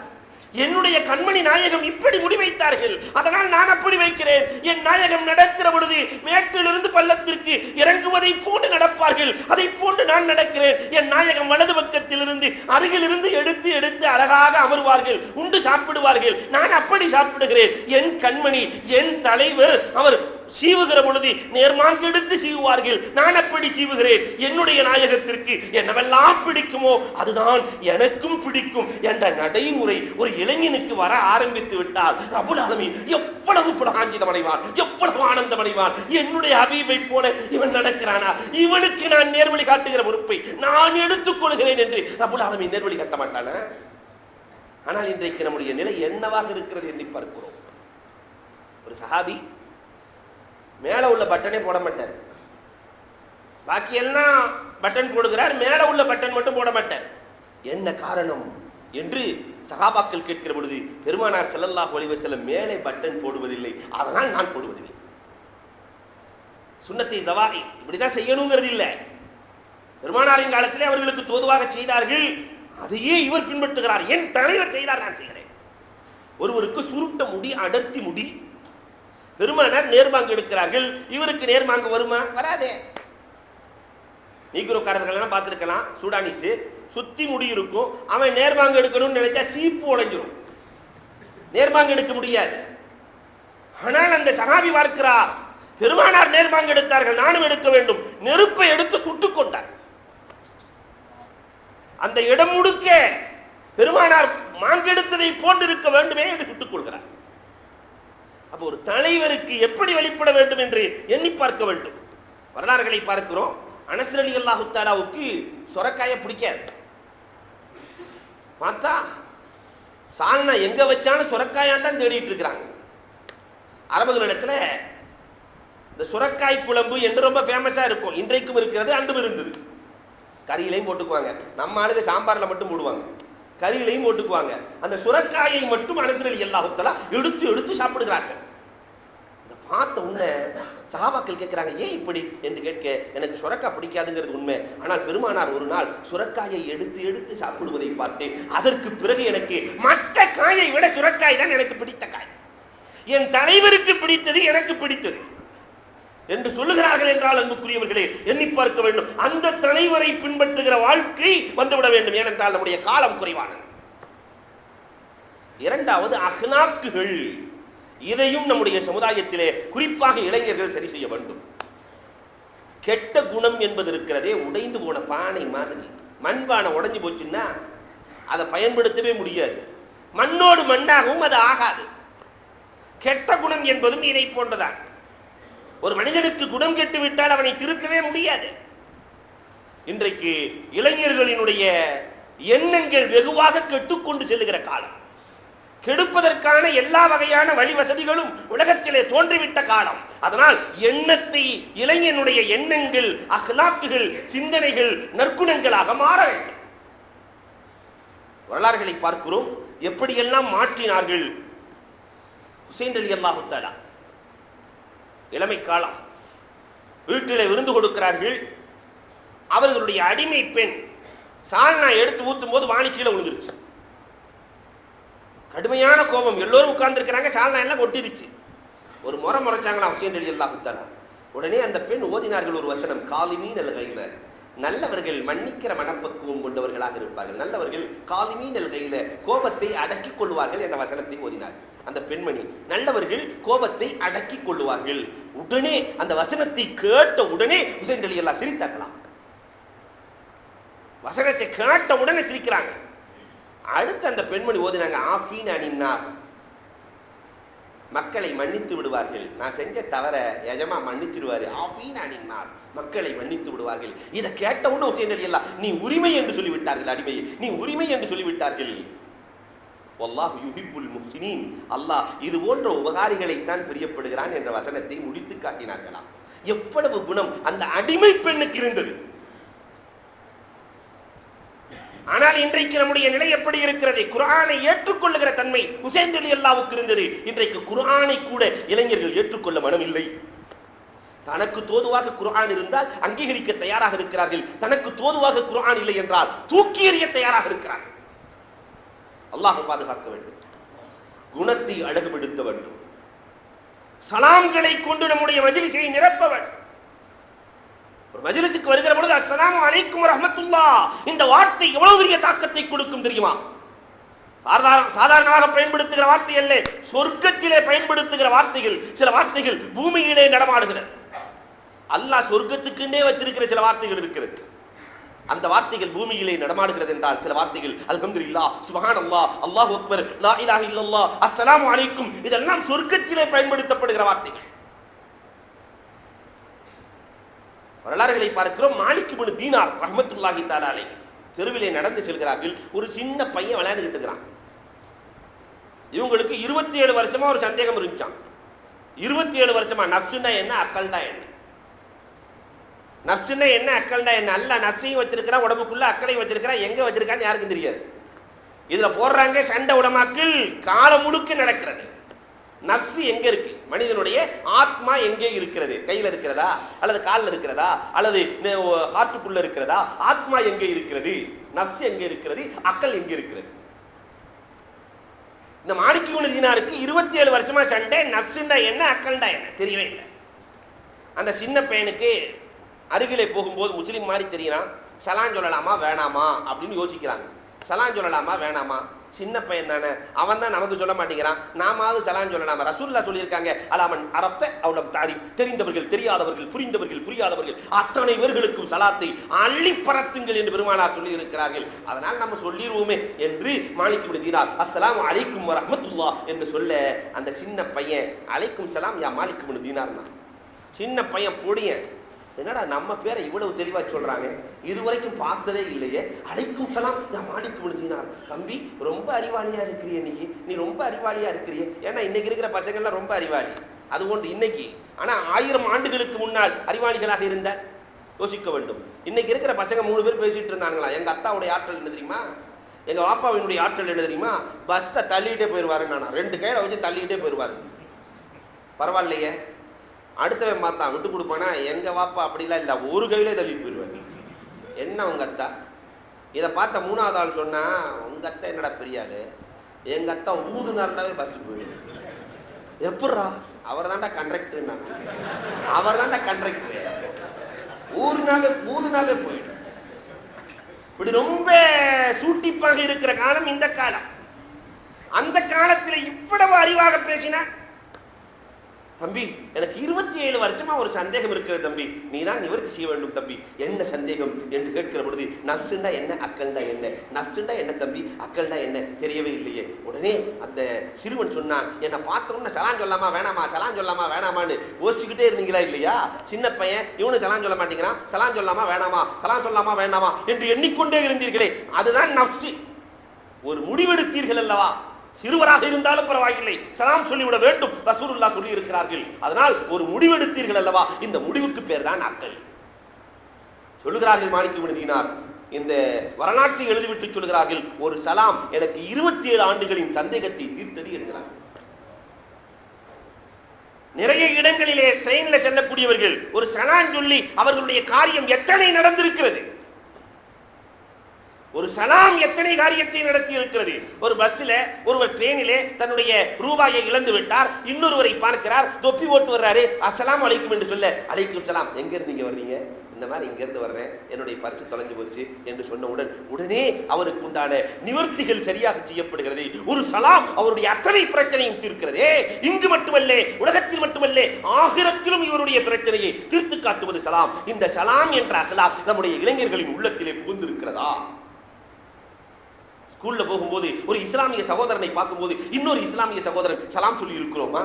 என்னுடைய கண்மணி நாயகம் இப்படி முடிவைத்தார்கள், அதனால் நான் அப்படி வைக்கிறேன். என் நாயகம் நடக்கிற பொழுது மேட்டிலிருந்து பள்ளத்திற்கு இறங்குவதை போன்று நடப்பார்கள், அதை போன்று நான் நடக்கிறேன். என் நாயகம் வலது பக்கத்திலிருந்து அருகிலிருந்து எடுத்து எடுத்து அழகாக அமர்வார்கள், உண்டு சாப்பிடுவார்கள். நான் அப்படி சாப்பிடுகிறேன். என் கண்மணி, என் தலைவர், அவர் சீவுகிற பொழுது நேர்மாங்கு எடுத்து சீவுவார்கள், நான் அப்படி சீவுகிறேன். என்னுடைய நாயகத்திற்கு என்னவெல்லாம் பிடிக்குமோ அதுதான் எனக்கும் பிடிக்கும் என்ற நடைமுறை ஒரு இளைஞனுக்கு வர ஆரம்பித்து விட்டால் ரப்புல் ஆலமீன் எவ்வளவு புலகாஞ்சிதம் அடைவான், எவ்வளவு ஆனந்தம் அடைவான். என்னுடைய ஹபீபை போல இவன் நடக்கிறானா, இவனுக்கு நான் நேர்வழி காட்டுகிற பொறுப்பை நான் எடுத்துக் கொள்கிறேன் என்று ரப்புல் ஆலமீன் நேர்வழி காட்ட மாட்டானா? ஆனால் இன்றைக்கு நம்முடைய நிலை என்னவாக இருக்கிறது என்று பார்க்கிறோம். ஒரு சஹாபி மேலே உள்ள பட்டனே போட மாட்டார், பாக்கி எல்லாம் பட்டன் போடுகிறார், மேலே உள்ள பட்டன் மட்டும் போட மாட்டார். என்ன காரணம் என்று சஹாபாக்கள் கேட்கிற பொழுது பெருமானார் ஸல்லல்லாஹு அலைஹி வஸல்லம் மேலே பட்டன் போடுவதில்லை, அதனால் நான் போடுவதில்லை. சுன்னத்தை ஜவாஹி இப்படிதான் செய்யணுங்கிறது இல்லை. பெருமானாரின் காலத்திலே அவர்களுக்கு தோதுவாக செய்தார்கள், அதையே இவர் பின்பற்றுகிறார். என் தலைவர் செய்தார், நான் செய்கிறேன். ஒருவருக்கு சுருட்ட முடி, அடர்த்தி முடி, பெருமானார் நேர்மாங்கு எடுக்கிறார்கள், இவருக்கு நேர்மாங்கு வருமா? வராதே. நீக்ரோக்காரர்கள் எல்லாம் பார்த்துருக்கலாம், சூடானிஸு சுத்தி முடி இருக்கும், அவன் நேர்மாங்கு எடுக்கணும்னு நினைச்சா சீப்பு உடைஞ்சிரும், நேர்மாங்கு எடுக்க முடியாது. ஆனால் அந்த சஹாபி பார்க்கிறார், பெருமானார் நேர்மாங்கு எடுத்தார்கள், நானும் எடுக்க வேண்டும். நெருப்பை எடுத்து சுட்டுக் கொண்டார். அந்த இடம் முழுக்க பெருமானார் மாங்கெடுத்ததை போன்று இருக்க வேண்டுமே என்று சுட்டுக் கொள்கிறார். அப்போ ஒரு தலைவருக்கு எப்படி வெளிப்பட வேண்டும் என்று எண்ணி பார்க்க வேண்டும். வரலாறுகளை பார்க்கிறோம். அனஸ் ரலியல்லாஹு தஆலாவுக்கு சொரக்காயை பிடிக்காது. பார்த்தா சால்னா எங்க வச்சாலும் சொரக்காயான் தான் தேடிட்டு இருக்கிறாங்க. அரபுகளிடத்துல இந்த சுரக்காய் குழம்பு என்று ரொம்ப ஃபேமஸா இருக்கும். இன்றைக்கும் இருக்கிறது, அன்றும் இருந்தது. கறியிலையும் போட்டுக்குவாங்க. நம்ம ஆளுங்க சாம்பார்ல மட்டும் போடுவாங்க, கறியிலையும் போட்டுக்குவாங்க. அந்த சுரக்காயை மட்டும் அனஸ் ரலியல்லாஹு தஆலா எடுத்து எடுத்து சாப்பிடுகிறார்கள். இதை பார்த்த உடனே சஹாபாக்கள் கேட்கிறாங்க, ஏன் இப்படி என்று கேட்க, எனக்கு சுரக்காய் பிடிக்காதுங்கிறது உண்மை, ஆனால் பெருமானார் ஒரு நாள் சுரக்காயை எடுத்து எடுத்து சாப்பிடுவதை பார்த்தேன். அதற்கு பிறகு எனக்கு மற்ற காயை விட சுரக்காய் தான் எனக்கு பிடித்த காய், என் தலைவருக்கு பிடித்தது எனக்கு பிடித்தது என்று சொல்லுகிறார்கள். என்றால் அன்புக்குரியவர்களே, எண்ணி பார்க்க வேண்டும். அந்த தலைவரை பின்பற்றுகிற வாழ்க்கை வந்துவிட வேண்டும். ஏனென்றால் நம்முடைய காலம் குறைவானது. இரண்டாவது அஹ்லாக்குகள். இதையும் நம்முடைய சமுதாயத்திலே குறிப்பாக இளைஞர்கள் சரி செய்ய வேண்டும். கெட்ட குணம் என்பது இருக்கிறதே, உடைந்து போன பானை மாதிரி. மண்பானை உடைஞ்சு போச்சுன்னா அதை பயன்படுத்தவே முடியாது, மண்ணோடு மண்ணாகவும் அது ஆகாது. கெட்ட குணம் என்பதும் இதை போன்றதான். ஒரு மனிதனுக்கு குணம் கெட்டு விட்டால் அவனை திருத்தவே முடியாது. இன்றைக்கு இளைஞர்களினுடைய எண்ணங்கள் வெகுவாக கெட்டுக்கொண்டு செல்லுகிற காலம், கெடுப்பதற்கான எல்லா வகையான வழி வசதிகளும் உலகத்திலே தோன்றிவிட்ட காலம். அதனால் எண்ணத்தை, இளைஞனுடைய எண்ணங்கள், அஹ்லாக்குகள், சிந்தனைகள் நற்குணங்களாக மாற வேண்டும். வரலாறுகளை பார்க்கிறோம், எப்படியெல்லாம் மாற்றினார்கள். ஹுசைன் ரலியல்லாஹு தஆலா இளமை காலம், வீட்டிலே விருந்து கொடுக்கிறார்கள். அவர்களுடைய அடிமை பெண் சால்னா எடுத்து ஊற்றும் போது வாணி கீழே விழுந்துருச்சு. கடுமையான கோபம், எல்லோரும் உட்கார்ந்து இருக்கிறாங்க, சால்னா எல்லாம் கொட்டிருச்சு. ஒரு முறை முறைச்சாங்களா ஹுசைன் ரலியல்லாஹு தஆலா. உடனே அந்த பெண் ஓதினார்கள் ஒரு வசனம், காலிமீன் அல் கைல, நல்லவர்கள் மன்னிக்கிற மனப்பக்குவம் கொண்டவர்களாக இருப்பார்கள், நல்லவர்கள் காலிமீன் அல் கைல, கோபத்தை அடக்கிக் கொள்வார்கள் என்ற வசனத்தை ஓதினார். அந்த பெண்மணி, நல்லவர்கள் கோபத்தை அடக்கிக் கொள்ளுவார்கள். உடனே அந்த வசனத்தை கேட்ட உடனே ஹுசைன் ரலியல்லாஹு சிரித்தார்களாம். வசனத்தை கேட்ட உடனே சிரிக்கிறாங்க. அடுத்து அந்த பெண்மணி ஓதினாங்க, ஆஃபீன் அனின்னா, மக்களை மன்னித்து விடுவார்கள், நான் செஞ்ச தவற எஜமா மன்னிச்சிருவாரு, ஆஃபீன் அனின்னா, மக்களை மன்னித்து விடுவார்கள். இதை கேட்ட உடனே ஹுசைன் ரலியல்லாஹு, நீ உரிமை என்று சொல்லிவிட்டார்கள், அடிமையை நீ உரிமை என்று சொல்லிவிட்டார்கள். வல்லாஹு யுஹிப்புல் முஹ்சினீன், அல்லாஹ் இது போன்ற உபகாரிகளைத்தான் பிரியப்படுகிறான் என்ற வசனத்தை முடித்து காட்டினார்களாம். எவ்வளவு குணம் அந்த அடிமை பெண்ணுக்கு இருந்தது. ஆனால் இன்றைக்கு நம்முடைய நிலை எப்படி இருக்கிறது? குர்ஆனை ஏற்றுக்கொள்ளுகிற தன்மை ஹுசைன் ரலியல்லாஹுவுக்கு இருந்தது. இன்றைக்கு குர்ஆனை கூட இளைஞர்கள் ஏற்றுக்கொள்ள மனமில்லை. தனக்கு தோதுவாக குர்ஆன் இருந்தால் அங்கீகரிக்க தயாராக இருக்கிறார்கள், தனக்கு தோதுவாக குர்ஆன் இல்லை என்றால் தூக்கி எறிய தயாராக இருக்கிறார்கள். அல்லாஹ் பாதுகாக்க வேண்டும். குணத்தை அழகுபடுத்த வேண்டும். சலாம்களை கொண்டு நம்முடைய மஜ்லிஸை நிரப்ப வேண்டும். ஒரு மஜ்லிஸுக்கு வருகிற பொழுது அஸ்ஸலாமு அலைக்கும் வரஹ்மத்துல்லாஹ் இந்த வார்த்தை எவ்வளவு பெரிய தாக்கத்தை கொடுக்கும் தெரியுமா? சாதாரணமாக பயன்படுத்துகிற வார்த்தை அல்ல, சொர்க்கத்திலே பயன்படுத்துகிற வார்த்தைகள். சில வார்த்தைகள் பூமியிலே நடமாடுகிறது. அல்லாஹ் சொர்க்கத்துக்குன்னே வச்சிருக்கிற சில வார்த்தைகள் இருக்கிறது. அந்த வார்த்தைகள் பூமியிலே நடமாடுகிறது என்றால் சில வார்த்தைகள் அல்ஹம்துலில்லாஹ், சுப்ஹானல்லாஹ், அல்லாஹு அக்பர், லா இலாஹ இல்லல்லாஹ், அஸ்ஸலாமு அலைக்கும் இதெல்லாம் சொர்க்கத்திலே பயன்படுத்தப்படுகிற வார்த்தைகள். வரலாறுகளை பார்க்கிறோம். மாலிக் இப்னு தீனார் ரஹ்மத்துல்லாஹி தஆலா அலைஹி தெருவிலே நடந்து செல்கிறார்கள். ஒரு சின்ன பையன் விளையாடிட்டு இருக்கிறான். இவங்களுக்கு 27 வருஷமா ஒரு சந்தேகம் இருந்துச்சான். 27 வருஷமா நஃப்ஸுன்னா என்ன, அக்கல்னா என்ன, நஃப்ஸுன்னா என்ன, அக்கல்னா என்ன. அல்ல நஃப்ஸையும் வச்சிருக்கிறான், உடம்புக்குள்ள அக்கலையும் வச்சிருக்கிறான். எங்க வச்சிருக்கான்னு யாருக்கும் தெரியாது. இதுல போடுறாங்க சண்டை உலமாக்கள். காலம் முழுக்க நடக்கிறது. நஃப்ஸ் எங்க இருக்கு, மனிதனுடைய ஆத்மா எங்கே இருக்கிறது, கையில் இருக்கிறதா அல்லது காலில் இருக்கிறதா அல்லது ஹார்ட்டுக்குள்ள இருக்கிறதா, ஆத்மா எங்கே இருக்கிறது, நஃப்ஸ் எங்கே இருக்கிறது, அக்கல் எங்கே இருக்கிறது. இந்த மாலிக் இப்னு தீனாருக்கு 27 வருஷமா சண்டை. நஃப்ஸுன்னா என்ன, அக்கல்னா என்ன தெரியவே இல்லை. அந்த சின்ன பையனுக்கு அருகிலே போகும்போது முஸ்லீம் மாதிரி தெரியுறான். சலான் சொல்லலாமா வேணாமா அப்படின்னு யோசிக்கிறாங்க. சலான் சொல்லலாமா வேணாமா, சின்ன பையன் தானே, அவன் தான் நமக்கு சொல்ல மாட்டேங்கிறான், நாமாவது சலான் சொல்லலாமா. ரசூலுல்லாஹ் சொல்லியிருக்காங்க, அலாமன் அரஃப்த அவுலம் தாரிஃப், தெரிந்தவர்கள் தெரியாதவர்கள் புரிந்தவர்கள் புரியாதவர்கள் அத்தனை பேர்களுக்கும் சலாத்தை அள்ளி பரத்துங்கள் என்று பெருமானார் சொல்லி இருக்கிறார்கள். அதனால் நம்ம சொல்லிடுவோமே என்று மாலிக் இப்னு தீனார் அஸ்ஸலாமு அலைக்கும் வரஹ்மத்துல்லாஹ் என்று சொல்ல, அந்த சின்ன பையன் அலைக்கும் சலாம் யா மாலிக் இப்னு தீனார்னா. சின்ன பையன் பொடியன், என்னடா நம்ம பேரை இவ்வளவு தெளிவா சொல்றாங்க, இதுவரைக்கும் பார்த்ததே இல்லையே, அலைக்கும் சலாம் நான் மாலிக் இப்னு தீனார். தம்பி ரொம்ப அறிவாளியா இருக்கிறிய, நீ ரொம்ப அறிவாளியா இருக்கிறிய. ஏன்னா இன்னைக்கு இருக்கிற பசங்கள்லாம் ரொம்ப அறிவாளி, அது கொண்டு இன்னைக்கு. ஆனா 1000 ஆண்டுகளுக்கு முன்னால் அறிவாளிகளாக இருந்த யோசிக்க வேண்டும். இன்னைக்கு இருக்கிற பசங்க 3 பேர் பேசிட்டு இருந்தாங்களா, எங்க அத்தாவுடைய ஆற்றல் என்ன தெரியுமா, எங்க வாப்பாவினுடைய ஆற்றல் என்ன தெரியுமா, பஸ்ஸை தள்ளிக்கிட்டே போயிடுவாரு. நானா 2 கையில வச்சு தள்ளிக்கிட்டே போயிடுவாரு. பரவாயில்லையே. அடுத்தவன் பார்த்தான் விட்டு கொடுப்பானா, எங்க வாப்பா அப்படிலாம் இல்லை, ஒரு கையிலே தள்ளிட்டு போயிடுவாரு. என்ன உங்க அத்தா. இதை பார்த்த 3வது ஆள் சொன்னா, உங்க அத்தா என்னடா பெரியாளு, எங்க அத்தா ஊதுனாருனாவே பஸ் போயிடும். எப்பட்றா, அவர் தான்டா கண்டக்டர், அவர் தான்டா கண்டக்டர், ஊதுனாவே போயிடும். இப்படி ரொம்ப சூட்டிப்பாக இருக்கிற காலம் இந்த காலம். அந்த காலத்தில் இவ்வளவு அறிவாக பேசினா, தம்பி எனக்கு 27 வருஷமா ஒரு சந்தேகம் இருக்கிறது தம்பி, நீ தான் நிவர்த்தி செய்ய வேண்டும் தம்பி. என்ன சந்தேகம் என்று கேட்கிற பொழுது, நஃப்ஸுண்டா என்ன, அக்கல்டா என்ன, நஃப்ஸுண்டா என்ன தம்பி, அக்கல்டா என்ன தெரியவே இல்லையே. உடனே அந்த சிறுவன் சொன்னான், என்னை பார்த்த உடனே சலான் சொல்லாமா வேணாமா, சலான் சொல்லாமா வேணாமான்னு யோசிச்சுக்கிட்டே இருந்தீங்களா இல்லையா. சின்ன பையன் இவனு சலான் சொல்ல மாட்டேங்கிறான், சலான் சொல்லாமா வேணாமா, சலான் சொல்லாமா வேணாமா என்று எண்ணிக்கொண்டே இருந்தீர்களே, அதுதான் நஃப்ஸ். ஒரு முடிவெடுத்தீர்கள் அல்லவா, சிறுவராக இருந்தாலும் பரவாயில்லை, சலாம் சொல்லிவிட வேண்டும், ரசூலுல்லாஹ் சொல்லி இருக்கிறார்கள். அதனால் ஒரு முடிவெடுத்தீர்கள் அல்லவா, இந்த முடிவுக்கு பேர் தான் அக்கல். சொல்லுகிறார்கள் மாலிக் இப்னு தீனார், இந்த வரலாற்றை எழுதிவிட்டு சொல்கிறார்கள், ஒரு சலாம் எனக்கு 27 ஆண்டுகளின் சந்தேகத்தை தீர்த்தது என்கிறார்கள். நிறைய இடங்களிலே ட்ரெயின்ல செல்லக்கூடியவர்கள் ஒரு சலான் சொல்லி அவர்களுடைய காரியம் எத்தனை நடந்திருக்கிறது, ஒரு சலாம் எத்தனை காரியத்தை நடத்தி இருக்கிறது. ஒரு பஸ்ஸில் ஒருவர் ட்ரெயினிலே தன்னுடைய ரூபாயை இழந்து விட்டார், இன்னொருவரை பார்க்கிறார், தொப்பி போட்டு வர்றாரு, அஸ்ஸலாமு அலைக்கும் என்று சொல்ல, அலைக்கும் சலாம், எங்க இருந்து இங்க வர்றீங்க, இந்த மாதிரி இங்க இருந்து வர்றேன், என்னுடைய பரிசு தொலைஞ்சு போச்சு என்று சொன்னவுடன் உடனே அவருக்கு உண்டான நிவர்த்திகள் சரியாக செய்யப்படுகிறது. ஒரு சலாம் அவருடைய அத்தனை பிரச்சனையும் தீர்க்கிறதே. இங்கு மட்டுமல்ல, உலகத்தில் மட்டுமல்ல, ஆகிரத்திலும் இவருடைய பிரச்சனையை தீர்த்து காட்டுவது சலாம். இந்த சலாம் என்ற அகலாக் நம்முடைய இளைஞர்களின் உள்ளத்திலே புகுந்திருக்கிறதா? ஸ்கூல்ல போகும்போது ஒரு இஸ்லாமிய சகோதரனை பார்க்கும்போது இன்னொரு இஸ்லாமிய சகோதரன் சலாம் சொல்லி இருக்கிறோமா?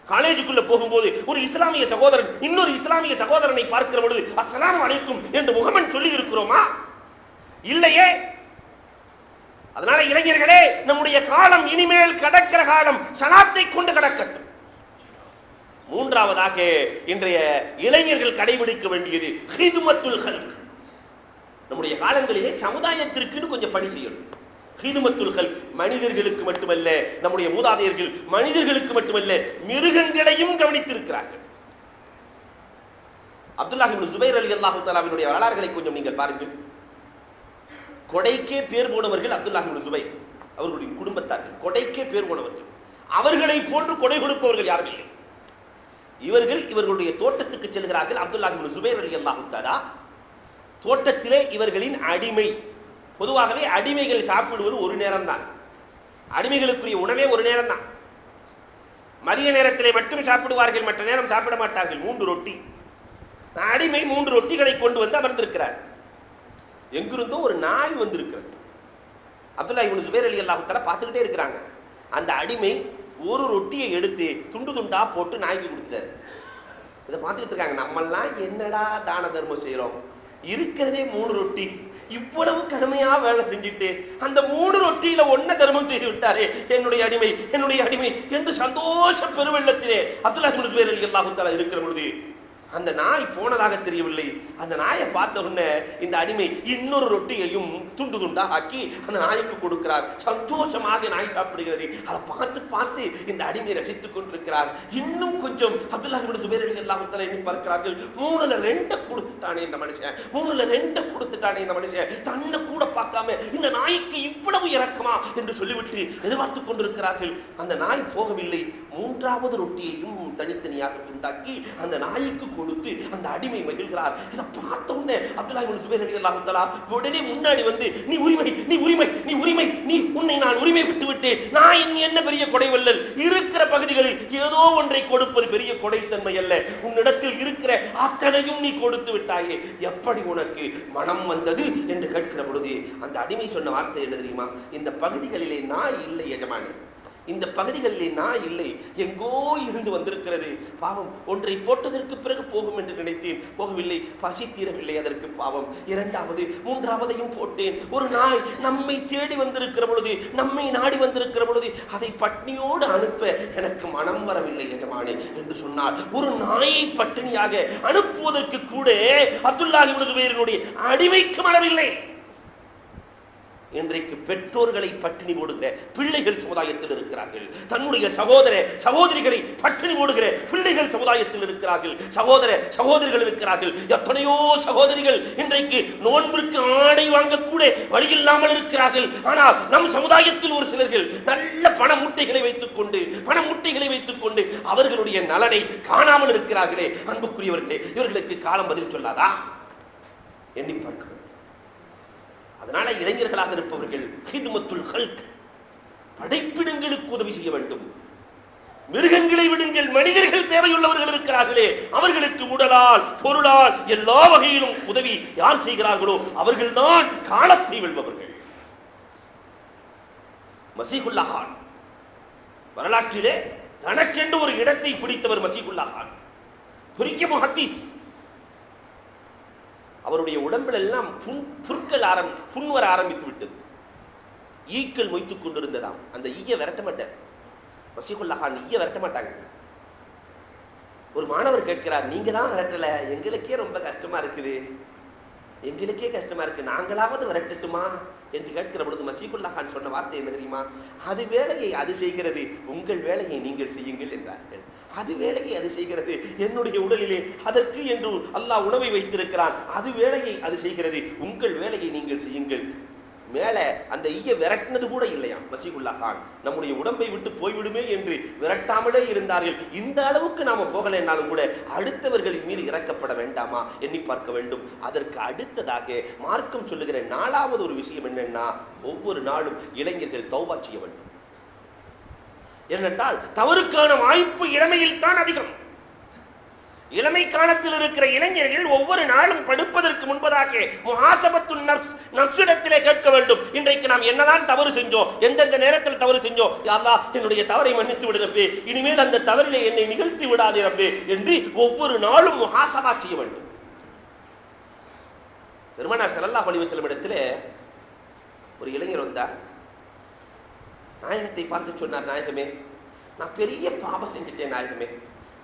காலேஜுக்குள்ள போகும்போது ஒரு இஸ்லாமிய சகோதரன் இன்னொரு இஸ்லாமிய சகோதரனை பார்க்கிற பொழுது அஸ்ஸலாமு அலைக்கும் என்று முகமன் சொல்லி இருக்கிறோமா? இல்லையே. அதனால இளைஞர்களே, நம்முடைய காலம் இனிமேல் கடக்கிற காலம் சலாத்தை கொண்டு கடக்கட்டும். 3வதாக இன்றைய இளைஞர்கள் கடைபிடிக்க வேண்டியது ஹிதுமத்துல் ஹல்க். நம்முடைய காலங்களிலே சமுதாயத்திற்கு கொஞ்சம் பணி செய்யணும். ஹிதுமத்துல் ஹல்க், மனிதர்களுக்கு மட்டுமல்ல, நம்முடைய மூதாதையர்கள் மனிதர்களுக்கு மட்டுமல்ல மிருகங்களையும் கவனித்திருக்கிறார்கள். அப்துல்லாஹ் இப்னு ஜுபைர் ரலியல்லாஹு தஆலாவினுடைய வரலாறுகளை கொஞ்சம் நீங்கள் பாருங்கள். கொடைக்கே பேர் போனவர்கள் அப்துல்லாஹ் இப்னு ஜுபைர். அவர்களுடைய குடும்பத்தார்கள் கொடைக்கே பேர் போனவர்கள். அவர்களை போன்று கொடை கொடுப்பவர்கள் யாரும் இல்லை. இவர்களுடைய தோட்டத்துக்கு செல்கிறார்கள். அப்துல்லாஹ் இப்னு ஸுபைர் ரலியல்லாஹு தஆலா தோட்டத்திலே இவர்களின் அடிமை. பொதுவாகவே அடிமைகள் சாப்பிடுவது ஒரு நேரம் தான். அடிமைகளுக்குரிய உணவே ஒரு நேரம் தான். மதிய நேரத்திலே மட்டும் சாப்பிடுவார்கள், மற்ற நேரம் சாப்பிட மாட்டார்கள். 3 ரொட்டி. அடிமை 3 ரொட்டிகளை கொண்டு வந்து அமர்ந்திருக்கிறார். எங்கிருந்தோ ஒரு நாய் வந்திருக்கிறது. அப்துல்லாஹ் இப்னு ஸுபைர் ரலியல்லாஹு தஆலா பார்த்துக்கிட்டே இருக்கிறாங்க. அந்த அடிமை ஒரு ரொட்டியை எடுத்து துண்டு துண்டா போட்டு நாய்க்கு கொடுத்துட்டாரு. இதை பார்த்துக்கிட்டு இருக்காங்க. நம்மெல்லாம் என்னடா தான தர்மம் செய்கிறோம், இருக்கிறதே 3 ரொட்டி, இவ்வளவு கடுமையா வேலை செஞ்சுட்டு அந்த 3 ரொட்டியில ஒன்ன தர்மம் செய்து விட்டாரே என்னுடைய அடிமை என்று சந்தோஷ பெருவெள்ளத்திலே அப்துல்லாஹ் இப்னு ஸுபைர் ரலியல்லாஹு தஆலா இருக்கிற பொழுது அந்த நாய் போனதாக தெரியவில்லை. அந்த நாயை பார்த்த உடனே இந்த அடிமை இன்னொரு ரொட்டியையும் துண்டு துண்டா ஆக்கி அந்த நாய்க்கு கொடுக்கிறார். சந்தோஷமாக நாய் சாப்பிடுகிறது. அதை பார்த்து பார்த்து இந்த அடிமை ரசித்துக் கொண்டிருக்கிறார். இன்னும் கொஞ்சம் அப்துல்லாஹ் இப்னு ஸுபைர் ரலியல்லாஹு தஆலா எண்ணி பார்க்கிறார்கள். 3ல 2 கொடுத்துட்டானே இந்த மனுஷன், 3ல 2 கொடுத்துட்டானே இந்த மனுஷன், தன்னை கூட பார்க்காம இந்த நாய்க்கு இவ்வளவு இரக்கமா என்று சொல்லிவிட்டு எதிர்பார்த்து கொண்டிருக்கிறார்கள். அந்த நாய் போகவில்லை. 3வது ரொட்டியையும் தனித்தனியாக துண்டாக்கி அந்த நாய்க்கு கொடுத்து அந்த அடிமை மகிழ்கிறார். இதை பார்த்த உடனே அப்துல்லாஹ் இப்னு ஸுபைர் ரலியல்லாஹு தஆலா உடனே முன்னாடி வந்து நீ உன்னை நான் உரிமை விட்டு விட்டேன். நான் இனி என்ன பெரிய கொடைவல்லல், இருக்கிற பகுதிகளில் ஏதோ ஒன்றை கொடுப்பது பெரிய கொடைத்தன்மை அல்ல, உன்னிடத்தில் இருக்கிற அத்தனையும் நீ கொடுத்து விட்டாயே, எப்படி உனக்கு மனம் வந்தது என்று கேட்கிற பொழுது அந்த அடிமை சொன்ன வார்த்தை என்ன தெரியுமா? இந்த பகுதிகளிலே நாய் இல்லை எஜமானே, இந்த பகுதிகளிலே நாய் இல்லை, எங்கோ இருந்து வந்திருக்கிறது. பாவம், ஒன்றை போட்டதற்கு பிறகு போகும் என்று நினைத்தேன், போகவில்லை, பசி தீரவில்லை, அதற்கு பாவம். 2வது 3வதையும் போட்டேன். ஒரு நாய் நம்மை தேடி வந்திருக்கிற பொழுது, நம்மை நாடி வந்திருக்கிற பொழுது அதை பட்னியோடு அனுப்ப எனக்கு மனம் வரவில்லை எஜமானே என்று சொன்னார். ஒரு நாயை பட்டினியாக அனுப்புவதற்கு கூட அப்துல்லாஹ் இப்னு ஸுபைரினுடைய அடிமைக்கு மனமில்லை. இன்றைக்கு பெற்றோர்களை பட்டினி போடுகிற பிள்ளைகள் சமுதாயத்தில் இருக்கிறார்கள். தன்னுடைய சகோதரிகளை பட்டினி போடுகிற பிள்ளைகள் சமுதாயத்தில் இருக்கிறார்கள். சகோதரிகள் இருக்கிறார்கள். எத்தனையோ சகோதரிகள் இன்றைக்கு நோன்பிற்கு ஆடை வாங்கக்கூட வழியில்லாமல் இருக்கிறார்கள். ஆனால் நம் சமுதாயத்தில் ஒரு சிலர்கள் நல்ல பண மூட்டைகளை வைத்துக் கொண்டு அவர்களுடைய நலனை காணாமல் இருக்கிறார்களே. அன்புக்குரியவர்களே, இவர்களுக்கு காலம் பதில் சொல்லாதா? எண்ணி பார்க்க. அதனால இளைஞர்களாக இருப்பவர்கள் ஹிதுமத்துல் ஹல்க், படைப்பிடங்களுக்கு உதவி செய்ய வேண்டும். மிருகங்களை விடுங்கள், மனிதர்கள் தேவையுள்ளவர்கள் இருக்கிறார்களே, அவர்களுக்கு உடலால் பொருளால் எல்லா வகையிலும் உதவி யார் செய்கிறார்களோ அவர்கள்தான் காலத்தை வெல்பவர்கள். மசீஹுல்லாஹ் கான் வரலாற்றிலே தனக்கென்று ஒரு இடத்தை பிடித்தவர். மசீஹுல்லாஹ் கான் பெரிய முஹத்தீஸ். அவருடைய உடம்பில் எல்லாம் புண் வர ஆரம்பித்து விட்டது. ஈக்கள் மொய்த்துக் கொண்டிருந்ததாம். அந்த ஈய விரட்ட மாட்டார் மசீஹுல்லாஹ் கான், ஈய விரட்ட மாட்டாங்க. ஒரு மாணவர் கேட்கிறார், நீங்க தான் விரட்டல, எங்களுக்கே ரொம்ப கஷ்டமா இருக்குது, நாங்களாவது விரட்டட்டுமா என்று கேட்கிற பொழுது மசீஹுல்லாஹ் கான் சொன்ன வார்த்தை என்ன தெரியுமா? அது வேலையை அது செய்கிறது, உங்கள் வேலையை நீங்கள் செய்யுங்கள் என்றார்கள். அது வேலையை அது செய்கிறது, என்னுடைய உடலிலே அதற்கு என்று அல்லாஹ் உணவை வைத்திருக்கிறான், அது வேலையை அது செய்கிறது, உங்கள் வேலையை நீங்கள் செய்யுங்கள். மேலே அந்த ஈய விரட்டினது கூட இல்லையா மசீஹுல்லாஹ் கான். நம்முடைய உடம்பை விட்டு போய்விடுமே என்று விரட்டாமலே இருந்தார்கள். இந்த அளவுக்கு நாம போகலைன்னாலும் கூட அடுத்தவர்களின் மீது இறக்கப்பட வேண்டாமா எண்ணி பார்க்க வேண்டும். அதற்கு அடுத்ததாக மார்க்கம் சொல்லுகிற 4வது ஒரு விஷயம் என்னன்னா, ஒவ்வொரு நாளும் இளைஞர்கள் தௌபா செய்ய வேண்டும். ஏனென்றால் தவறுக்கான வாய்ப்பு இளமையில் தான் அதிகம். இளமை காலத்தில் இருக்கிற இளைஞர்கள் ஒவ்வொரு நாளும் படுப்பதற்கு முன்பதாக முஹாசபத்துன் நஃப்ஸ், நஃப்ஸிடத்திலே கேட்க வேண்டும். இன்றைக்கு நாம் என்னதான் தவறு செஞ்சோம், எந்தெந்த நேரத்தில் தவறு செஞ்சோம், யா அல்லாஹ் என்னுடைய தவறை மன்னித்து விடு ரப்பே, இனிமேல் அந்த தவறிலே என்னை நிகழ்த்தி விடாதே ரப்பே என்று ஒவ்வொரு நாளும் முஹாசபா செய்ய வேண்டும். பெருமானார் ஸல்லல்லாஹு அலைஹி வஸல்லம் இடத்திலே ஒரு இளைஞர் வந்தார். நாயகத்தை பார்த்து சொன்னார், நாயகமே, நான் பெரிய பாவம் செஞ்சுட்டேன் நாயகமே,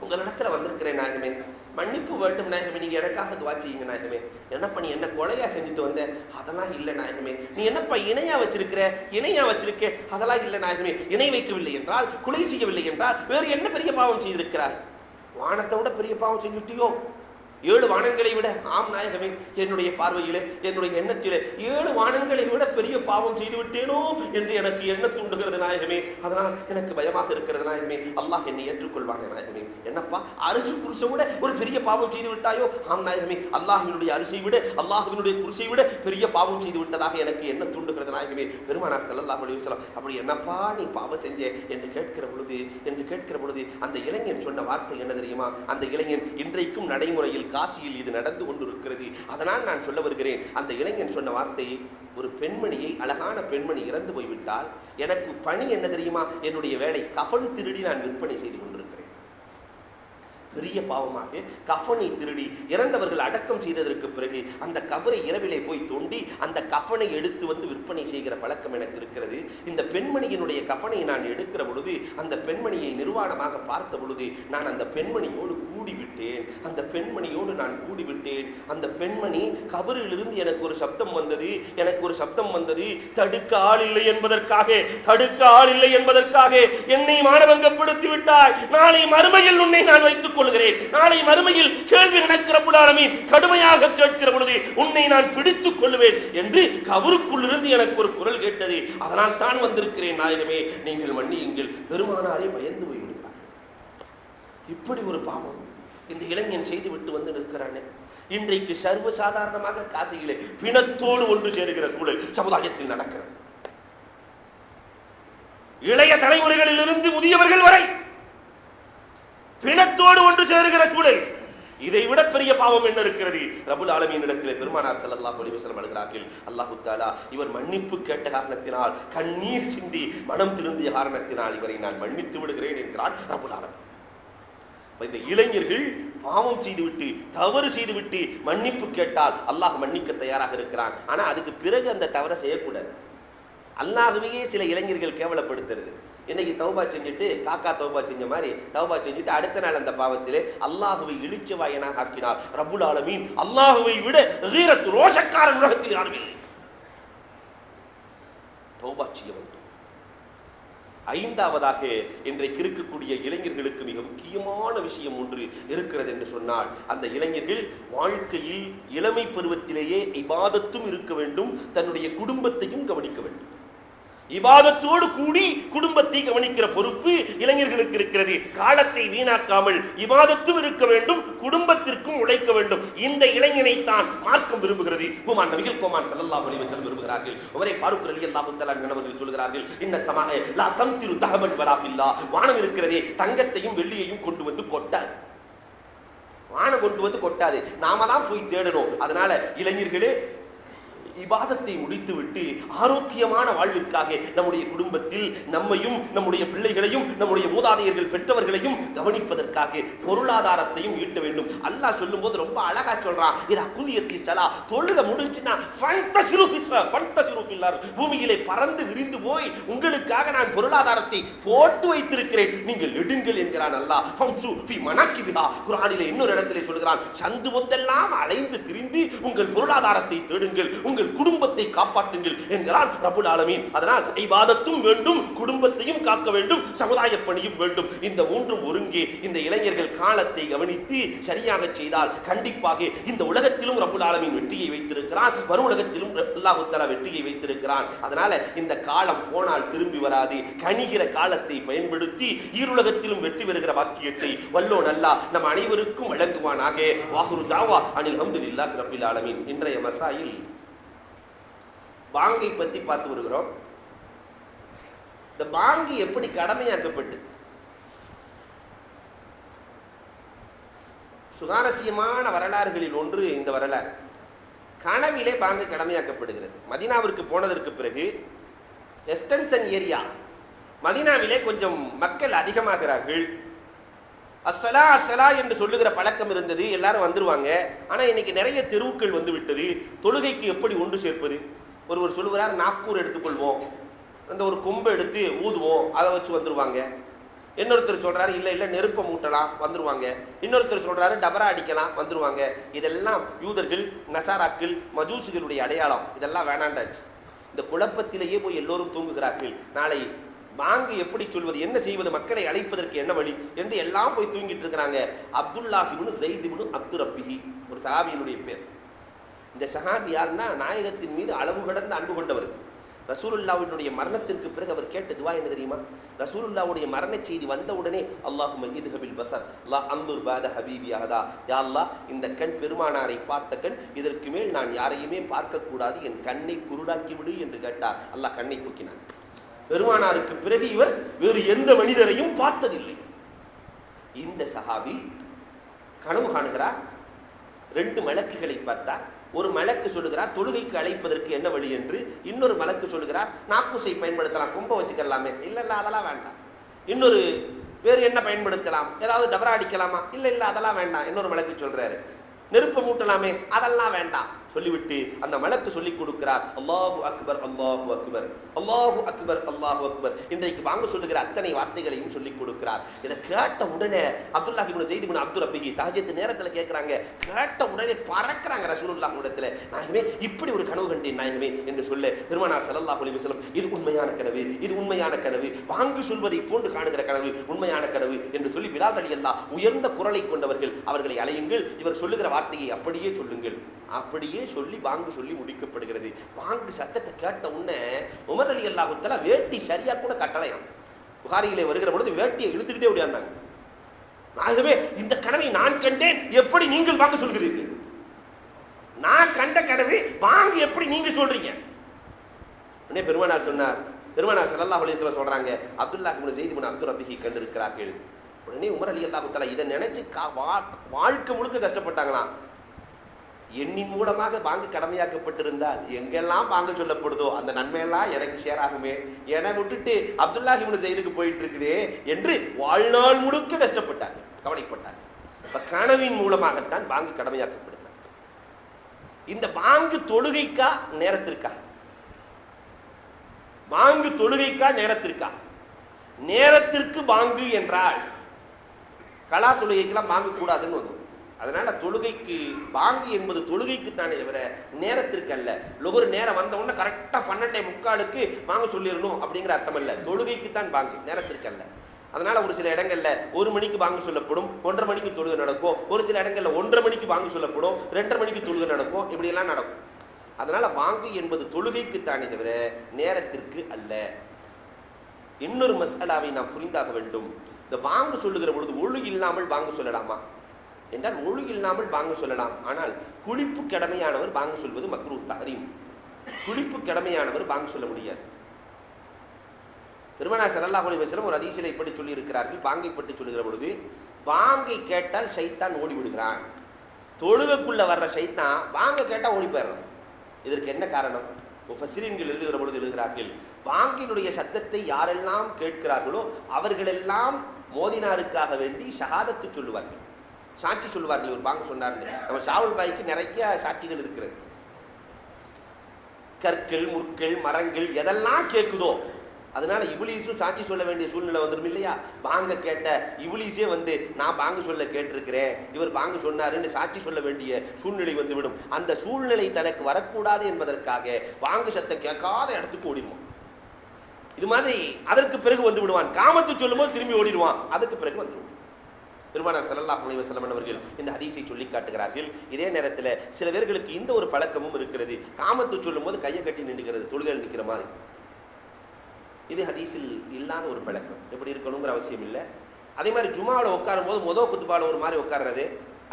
உங்களிடத்துல வந்திருக்கிறேன் நாயகமே, மன்னிப்பு வேண்டும் நாயகமே, நீங்க எனக்காக துவா செய்யுங்க நாயகமே. என்னப்பா நீ என்ன கொலையா செஞ்சுட்டு வந்த? அதெல்லாம் இல்லை நாயகமே. நீ என்னப்பா இணையா வச்சிருக்க? அதெல்லாம் இல்லை நாயகமே. இணை வைக்கவில்லை என்றால், கொலை செய்யவில்லை என்றால் வேறு என்ன பெரிய பாவம் செய்திருக்கிறாய்? வானத்தை விட பெரிய பாவம் செஞ்சுட்டியோ? 7 வானங்களை விட, ஆம் நாயகமே, என்னுடைய பார்வையிலே, என்னுடைய எண்ணத்திலே 7 வானங்களை விட பெரிய பாவம் செய்து விட்டேனோ என்று எனக்கு எண்ண தூண்டுகிறது நாயகமே. அதனால் எனக்கு பயமாக இருக்கிறது நாயகமே. அல்லாஹ் என்னை ஏற்றுக்கொள்வானே நாயகமே. என்னப்பா, அரிசி குருசை விட ஒரு பெரிய பாவம் செய்து விட்டாயோ? ஆம் நாயகமே, அல்லாஹ்வினுடைய அரிசியை விட, அல்லாஹ்வினுடைய குருசை விட பெரிய பாவம் செய்து விட்டதாக எனக்கு எண்ண தூண்டுகிறது நாயகமே. பெருமானார் ஸல்லல்லாஹு அலைஹி வஸல்லம், அப்படி என்னப்பா நீ பாவம் செஞ்சே என்று கேட்கிற பொழுது அந்த இளைஞன் சொன்ன வார்த்தை என்ன தெரியுமா? அந்த இளைஞன் இன்றைக்கும் நடைமுறையில் காசியில் இது நடந்து கொண்டிருக்கிறது. அதனால் நான் சொல்ல வருகிறேன். அந்த இளைஞன் சொன்ன வார்த்தை, ஒரு பெண்மணியை, அழகான பெண்மணி இறந்து போய்விட்டால் எனக்கு பணி என்ன தெரியுமா? என்னுடைய வேலை கஃன் திருடி நான் விற்பனை செய்து கொண்டிருக்கிறேன். பெரிய பாவமாக கஃனை திருடி இறந்தவர்கள் அடக்கம் செய்ததற்கு பிறகு அந்த கபரை இரவிலே போய் தோண்டி அந்த கஃனை எடுத்து வந்து விற்பனை செய்கிற பழக்கம் எனக்கு இருக்கிறது. இந்த பெண்மணியினுடைய கஃனை நான் எடுக்கிற பொழுது, அந்த பெண்மணியை நிர்வாணமாக பார்த்த பொழுது நான் அந்த பெண்மணியோடு கூடிவிட்டேன். அந்த பெண்மணி கபரிலிருந்து எனக்கு ஒரு சப்தம் வந்தது. தடுக்க ஆள் இல்லை என்பதற்காக என்னை மானபங்கப்படுத்தி விட்டாய். நாளை மறுமையில் உன்னை நான் வைத்துக் கொள்கிறேன். நாளை மறுமையில் கேள்வி கணக்கு ரப்புல் ஆலமீன் கடுமையாக கேட்கிற பொழுது உன்னை நான் பிடித்துக் கொள்வேன் என்று கபருக்குள்ளிருந்து எனக்கு ஒரு குரல் கேட்டது. அதனால் தான் வந்திருக்கிறேன் நாயகமே, நீங்கள் மன்னியுங்கள். பெருமானாரே பயந்து போய் விடுகிறார். இப்படி ஒரு பாவம் இந்த இளைஞன் செய்து விட்டு வந்து நிற்கிறானே. இன்றைக்கு சர்வ சாதாரணமாக காசியிலே பிணத்தோடு ஒன்று சேருகிற சூழல் சமுதாயத்தில் நடக்கிறது. இளைய தலைமுறைகளிலிருந்து முதியவர்கள் வரை பிணத்தோடு ஒன்று சேருகிற சூழல். இதை விட பெரிய பாவம் என்ன இருக்கிறது? ரப்புல் ஆலமீன் இடத்திலே பெருமானார் ஸல்லல்லாஹு அலைஹி வஸல்லம் அழுகிறார்கள், அல்லாஹ் தஆலா இவர் மன்னிப்பு கேட்ட காரணத்தினால், கண்ணீர் சிந்தி மனம் திருந்திய காரணத்தினால் இவரை நான் மன்னித்து விடுகிறேன் என்கிறான் ரப்புல் ஆலமீன். இந்த இளைஞர்கள் பாவம் செய்துவிட்டு, தவறு செய்துவிட்டு மன்னிப்பு கேட்டால் அல்லாஹ் மன்னிக்க தயாராக இருக்கிறான். ஆனா அதுக்கு பிறகு அந்த தவறை செய்யக்கூடாது. அல்லாஹ்வையே சில இளைஞர்கள் கேவலப்படுத்துறது. இன்னைக்கு தௌபா செஞ்சுட்டு, காக்கா தௌபா செஞ்ச மாதிரி தௌபா செஞ்சுட்டு அடுத்த நாள் அந்த பாவத்திலே அல்லாஹுவை இழிச்சவாயனாக ஆக்கினார் ரப்புல் ஆலமீன். அல்லாஹுவை விட கீரத் ரோஷக்காரன் உலகத்தில் யாரும் இல்லை. தௌபா செய்ய வேண்டும். 5ஆவதாக இன்றைக்கு இருக்கக்கூடிய இளைஞர்களுக்கு மிக முக்கியமான விஷயம் ஒன்று இருக்கிறது என்று சொன்னால், அந்த இளைஞர்கள் வாழ்க்கையில் இளமை பருவத்திலேயே இபாதத்தும் இருக்க வேண்டும், தன்னுடைய குடும்பத்தையும் கவனிக்க வேண்டும். இபாதத்தோடு கூடி குடும்பத்தை கவனிக்கிற பொறுப்பு இளைஞர்களுக்கு இருக்கிறது. காலத்தை வீணாக்காமல் இபாதத்தும் இருக்க வேண்டும், குடும்பத்திற்கும் உழைக்க வேண்டும். இந்த இளைஞனை தான் மார்க்கம் விரும்புகிறது. ஹுமான் நபிகள் கோமான் ஸல்லல்லாஹு அலைஹி வஸல்லம் விரும்புகிறார்கள். உமரே ஃபாரூக் ரலியல்லாஹு தஆலா அவர்கள் சொல்கிறார்கள், இன்ன ஸமாஅ லா தம்திரு தஹபன் வலா ஃபில்லா. வானம் இருக்கிறதே தங்கத்தையும் வெள்ளியையும் கொண்டு வந்து கொட்டாது. வானம் கொண்டு வந்து கொட்டாது, நாம தான் போய் தேடணும். அதனால இளைஞர்களே, இபாதத்தை முடித்துவிட்டு ஆரோக்கியமான வாழ்விற்காக நம்முடைய குடும்பத்தில் நம்மையும், நம்முடைய பிள்ளைகளையும், நம்முடைய மூதாதையர்கள் பெற்றவர்களையும் கவனிப்பதற்காக பொருளாதாரத்தையும் ஈட்ட வேண்டும். அல்லாஹ் சொல்லும் போது ரொம்ப அழகா சொல்றான், இதா குலியத்தி ஸலா, தொழுக முடிஞ்சுனா ஃபன்தஷிரு ஃபில் அர்த், பூமியிலே பறந்து விரிந்து போய் உங்களுக்காக நான் பொருளாதாரத்தை போட்டு வைத்திருக்கிறேன், நீங்கள் எடுங்கள் என்கிறான் அல்லாஹ். ஃபம்சு ஃபி மனாகிபிஹா, குர்ஆனிலே இன்னொரு இடத்திலே சொல்கிறான், சந்து பொந்தெல்லாம் அலைந்து திரிந்து உங்கள் பொருளாதாரத்தை தேடுங்கள், உங்கள் குடும்பத்தை காப்பாற்றுங்கள் என்கிறான் ரப்புல் ஆலமீன். அதனால் இபாதத்தும் வேண்டும், குடும்பத்தையும் காக்க வேண்டும், சமுதாய பணியும் வேண்டும். இந்த மூன்றும் ஒருங்கே இந்த இளைஞர்கள் காலத்தை கவனித்து சரியாக செய்தால் கண்டிப்பாக இந்த உலகத்திலும் ரப்புல் ஆலமீன் வெற்றியை வைத்திருக்கிறான், வரும் உலகத்திலும் அல்லாஹ் தஆலா வெற்றியை வைத்திருக்கிறான். அதனால இந்த காலம் போனால் திரும்பி வராது. கனிகிற காலத்தை பயன்படுத்தி ஈருலகத்திலும் வெற்றி பெறுகிற வாக்கியத்தை வல்லோன் அல்லாஹ் நம் அனைவருக்கும் வழங்குவானாக. வாஹிரு தாவா அனில் ஹம்துலில்லாஹி ரப்பில் ஆலமீன். இன்றைய மசாயில் பாங்கை பற்றி பார்த்து வருகிறோம். இந்த பாங்கி எப்படி கடமையாக்கப்பட்டது? சுவாரஸ்யமான வரலாறுகளில் ஒன்று இந்த வரலாறு. கனவிலே பாங்கு கடமையாக்கப்படுகிறது. மதீனாவிற்கு போனதற்கு பிறகு எக்ஸ்டென்ஷன் ஏரியா மதீனாவிலே கொஞ்சம் மக்கள் அதிகமாகிறார்கள். அஸ்ஸலா அஸ்ஸலா என்று சொல்லுகிற பழக்கம் இருந்தது, எல்லாரும் வந்துருவாங்க. ஆனால் இன்னைக்கு நிறைய தெருவுக்கள் வந்து விட்டது. தொழுகைக்கு எப்படி ஒன்று சேர்ப்பது? ஒருவர் சொல்லுகிறார், நாக்கூர் எடுத்துக்கொள்வோம், அந்த ஒரு கொம்பை எடுத்து ஊதுவோம், அதை வச்சு வந்துடுவாங்க. இன்னொருத்தர் சொல்கிறாரு, இல்லை நெருப்பை மூட்டலாம், வந்துடுவாங்க. இன்னொருத்தர் சொல்கிறாரு, டபரா அடிக்கலாம், வந்துடுவாங்க. இதெல்லாம் யூதர்கள், நசாராக்கள், மஜூசுகளுடைய அடையாளம். இதெல்லாம் வேணாண்டாச்சு. இந்த குழப்பத்திலேயே போய் எல்லோரும் தூங்குகிறார்கள். நாளை வாங்கு எப்படி சொல்வது, என்ன செய்வது, மக்களை அழைப்பதற்கு என்ன வழி என்று எல்லாம் போய் தூங்கிட்டு இருக்கிறாங்க. அப்துல்லாஹ் இப்னு ஸைத் இப்னு அப்து ரப்பிஹி ஒரு சஹாபியினுடைய பேர். இந்த சஹாபி யாருன்னா நாயகத்தின் மீது அளவு கடந்த அன்பு கொண்டவர். ரசூலுல்லாஹ்வுடைய மரணத்திற்கு பிறகு அவர் கேட்ட துவா என்ன தெரியுமா? ரசூலுல்லாஹ்வுடைய மரண செய்தி வந்த உடனே அல்லாஹும்ம இத்ஹபில் பஸர் லா அன்துர் பாத ஹபீபி அஹதா, யா அல்லாஹ் இந்த கண் பெருமானாரை பார்த்த கண், இதற்கு மேல் நான் யாரையுமே பார்க்க கூடாது, என் கண்ணை குருடாக்கி விடு என்று கேட்டார். அல்லாஹ் கண்ணை குக்கினான். பெருமானாருக்கு பிறகு இவர் வேறு எந்த மனிதரையும் பார்த்ததில்லை. இந்த சஹாபி கனவு காணுகிறார். 2 மலக்குகளை பார்த்தார். ஒரு மலக்கு சொல்லுகிறார் தொழுகைக்கு அழைப்பதற்கு என்ன வழி என்று, இன்னொரு மலக்கு சொல்லுகிறார் நாக்கூசை பயன்படுத்தலாம், கொம்ப வச்சுக்கலாமே, இல்லை அதெல்லாம் வேண்டாம். இன்னொரு வேறு என்ன பயன்படுத்தலாம், ஏதாவது டபரா அடிக்கலாமா, இல்லை அதெல்லாம் வேண்டாம். இன்னொரு மலக்கு சொல்றாரு நெருப்பை மூட்டலாமே, அதெல்லாம் வேண்டாம். சொல்லிவிட்டு அந்த மலக்கு சொல்லிக் கொடுக்கிறார் அல்லாஹு அக்பர் அல்லாஹு அக்பர் அல்லாஹு அக்பர் அல்லாஹு அக்பர். இன்றைக்கு வாங்க சொல்லுகிற அத்தனை வார்த்தைகளையும் சொல்லிக் கொடுக்கிறார். இதை கேட்ட உடனே அப்துல்லாஹ் இப்னு ஸைத் இப்னு அப்து ரப்பிஹி தஹஜ்ஜுத் நேரத்தில் கேட்குறாங்க. கேட்ட உடனே பறக்கிறாங்க ரசூலுல்லாஹ் இடத்துல. நாயகமே இப்படி ஒரு கனவு கண்டேன் நாயகமே என்று சொல்ல பெருமானார் ஸல்லல்லாஹு அலைஹி வஸல்லம் இது உண்மையான கனவு, இது உண்மையான கனவு, வாங்கு சொல்வதை போன்று காணுகிற கனவு, உண்மையான கனவு என்று சொல்லி பிலால் ரலியல்லாஹ் உயர்ந்த குரலை கொண்டவர்கள், அவர்களை அழையுங்கள், இவர் சொல்லுகிற வார்த்தையை அப்படியே சொல்லுங்கள். அப்படியே சொல்லி வாங்கு சொல்லி முடிக்கப்படுகிறது. வாங்கு சத்தத்தை கேட்ட உடனே உமர் ரலியல்லாஹு தஆலா வேட்டி சரியா கூட கட்டளையாம். புகாரியிலே வருகிற பொழுது வேட்டியை இழுத்துக்கிட்டே ஓடியாந்தாங்க. நாயகமே இந்த கனவை நான் கண்டேன், எப்படி நீங்கள் வாங்க சொல்கிறீர்கள்? நான் கண்ட கனவை வாங்கு எப்படி நீங்க சொல்றீங்க? உடனே பெருமானார் சொன்னார். பெருமானார் ஸல்லல்லாஹு அலைஹி வஸல்லம் சொல்றாங்க அப்துல்லாஹ் இப்னு ஸைத் இப்னு அப்து ரப்பிஹி கண்டிருக்கிறார்கள். உடனே உமர் ரலியல்லாஹு தஆலா இதை நினைச்சு வாழ்க்கை முழுக்க கஷ்டப்பட்டாங்களாம். எண்ணின் மூலமாக பாங்கு கடமையாக்கப்பட்டிருந்தால் எங்கெல்லாம் பாங்கு சொல்லப்படுதோ அந்த நன்மையெல்லாம் எனக்கு ஷேர் ஆகுமே, என விட்டுட்டு அப்துல்லாஹ் இப்னு ஸைதுக்கு போயிட்டு இருக்குதே என்று வாழ்நாள் முழுக்க கஷ்டப்பட்டாங்க, கவலைப்பட்டாங்க. கனவின் மூலமாகத்தான் பாங்கு கடமையாக்கப்படுகிறார். இந்த பாங்கு தொழுகைக்கா நேரத்திற்கா? பாங்கு தொழுகைக்கா நேரத்திற்கா? நேரத்திற்கு பாங்கு என்றால் கலா தொழுகைக்கெல்லாம் பாங்கு கூடாதுன்னு வரும். அதனால தொழுகைக்கு பாங்கு என்பது தொழுகைக்கு தானே தவிர நேரத்திற்கு அல்ல. ஒரு நேரம் வந்த உடனே கரெக்டாக 12:45 வாங்க சொல்லிடணும் அப்படிங்கிற அர்த்தம் அல்ல. தொழுகைக்கு தான் பாங்கு, நேரத்திற்கு அல்ல. அதனால ஒரு சில இடங்கள்ல 1 மணிக்கு பாங்கு சொல்லப்படும், 1:30 மணிக்கு தொழுகை நடக்கும். ஒரு சில இடங்கள்ல 1:30 மணிக்கு பாங்கு சொல்லப்படும், 2:30 மணிக்கு தொழுகை நடக்கும். இப்படியெல்லாம் நடக்கும். அதனால பாங்கு என்பது தொழுகைக்கு தானே தவிர நேரத்திற்கு அல்ல. இன்னொரு மஸ்அலாவை நாம் புரிந்தாக வேண்டும். இந்த பாங்கு சொல்லுகிற பொழுது ஒழு இல்லாமல் பாங்கு சொல்லலாமா என்றால் ஒழு இல்லாமல் பாங்கு சொல்லலாம். ஆனால் குளிப்பு கடமையானவர் பாங்கு சொல்வது மக்ரூ தஹரீம். குளிப்பு கடமையானவர் பாங்கு சொல்ல முடியாது. பெருமானார் ஸல்லல்லாஹு அலைஹி வஸல்லம் ஒரு ஹதீஸில் இப்படி சொல்லி இருக்கிறார்கள். பாங்கை பற்றி சொல்லுகிற பொழுது பாங்கை கேட்டால் ஷைத்தான் ஓடி விடுகிறான். தொழுகைக்குள்ள வர்ற ஷைத்தான் பாங்கை கேட்டால் ஓடி போயிடுறான். இதற்கு என்ன காரணம்? முஃபஸ்ஸிரீன்கள் எழுதுகிற பொழுது எழுதுகிறார்கள், பாங்கினுடைய சத்தத்தை யாரெல்லாம் கேட்கிறார்களோ அவர்களெல்லாம் மோதினாருக்காக வேண்டி ஷஹாதத்து சொல்லுவார்கள், சாட்சி சொல்லுவார்கள். ஒரு பாங்கு சொன்னார்னு. நம்ம ஷாவுல் பாய்க்கு நிறைய சாட்சிகள் இருக்கிறது. கற்கள், முற்கள், மரங்கள் எதெல்லாம் கேட்குதோ அதனால இப்லீஸும் சாட்சி சொல்ல வேண்டிய சூழ்நிலை வந்துடும் இல்லையா? பாங்க கேட்ட இப்லீஸே வந்து நான் பாங்கு சொல்ல கேட்டிருக்கிறேன், இவர் பாங்கு சொன்னாருன்னு சாட்சி சொல்ல வேண்டிய சூழ்நிலை வந்துவிடும். அந்த சூழ்நிலை தனக்கு வரக்கூடாது என்பதற்காக பாங்கு சத்தம் கேட்காத இடத்துக்கு ஓடிடுவான். இது மாதிரி அதற்கு பிறகு வந்து விடுவான். காமத்து சொல்லும் போது திரும்பி ஓடிடுவான், அதுக்கு பிறகு வந்துடுவான். பெருமானார் ஸல்லல்லாஹு அலைஹி வஸல்லம் அவர்கள் இந்த ஹதீஸை சொல்லி காட்டுகிறார்கள். இதே நேரத்தில் சில பேர்களுக்கு இந்த ஒரு பழக்கமும் இருக்கிறது. காமத்து சொல்லும் போது கையை கட்டி நின்றுக்கிறது, தொழுகையில் நிற்கிற மாதிரி. இது ஹதீஸில் இல்லாத ஒரு பழக்கம். எப்படி இருக்கணுங்கிற அவசியம் இல்லை. அதே மாதிரி ஜுமாவில் உட்காரும் போது மொதல் குத்துபாவில் ஒரு மாதிரி உட்கார்றது,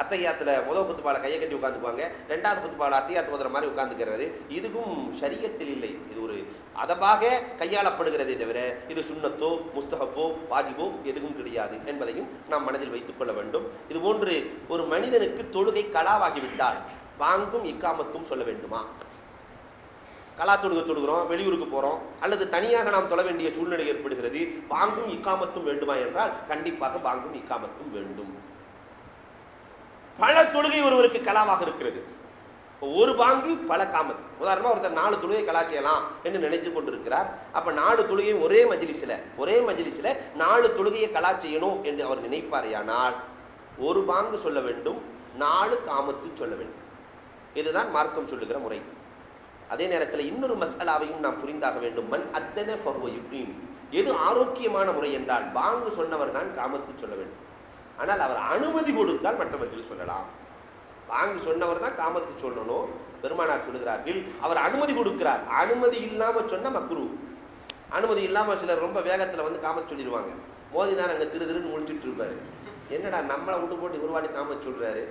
அத்தையாத்தில் முதல் குத்துபாவில் கையை கட்டி உட்காந்துக்குவாங்க, 2வது குத்துபாவில் அத்தையாத்து ஓதுற மாதிரி உட்காந்துக்கிறது. இதுவும் ஷரியத்தில் இல்லை. இது ஒரு அதபாக கையாளப்படுகிறதே தவிர இது சுன்னத்தோ முஸ்தஹப்போ வாஜிபோ எதுவும் கிடையாது என்பதையும் நாம் மனதில் வைத்துக் கொள்ள வேண்டும். இதுபோன்று ஒரு மனிதனுக்கு தொழுகை கலாவாகிவிட்டால் பாங்கும் இக்காமத்தும் சொல்ல வேண்டுமா? கலா தொழுகை தொழுகிறோம், வெளியூருக்கு போகிறோம், அல்லது தனியாக நாம் தொழ வேண்டிய சூழ்நிலை ஏற்படுகிறது, பாங்கும் இக்காமத்தும் வேண்டுமா என்றால் கண்டிப்பாக பாங்கும் இக்காமத்தும் வேண்டும். பல தொழுகை ஒருவருக்கு கலாவாக இருக்கிறது. ஒரு பாங்கு பல காமத். உதாரணமாக ஒருத்தர் 4 தொழுகை கலா செய்யலாம் என்று நினைத்து கொண்டிருக்கிறார். அப்போ 4 தொழுகை ஒரே மஜ்லிஸில் 4 தொழுகையை கலா செய்யணும் என்று அவர் நினைப்பாரையானால் ஒரு பாங்கு சொல்ல வேண்டும், 4 காமத்து சொல்ல வேண்டும். இதுதான் மார்க்கம் சொல்லுகிற முறை. அதே நேரத்தில் இன்னொரு மஸ்அலாவையும் நாம் புரிந்தாக வேண்டும். மன் அத்தன ஃபஹுவ யுகீம். எது ஆரோக்கியமான முறை என்றால் பாங்கு சொன்னவர் தான் காமத்து சொல்ல வேண்டும். ஆனால் அவர் அனுமதி கொடுத்தால் மற்றவர்கள் சொல்லலாம். பாங்கு சொன்னவர் தான் காமத்து சொல்லணும். பெருமானார் சொல்லுகிறார்கள், அவர் அனுமதி கொடுக்கிறார். அனுமதி இல்லாமல் சொன்ன மக்ரூ. அனுமதி இல்லாமல் சிலர் ரொம்ப வேகத்தில் வந்து காமத்து சொல்லிடுவாங்க. மோதினார் அங்கே திருன்னு முழிச்சுட்டு இருப்பார். என்னடா நம்மளை விட்டு போட்டு ஒரு வாட்டி காமத்து சொல்கிறாரு,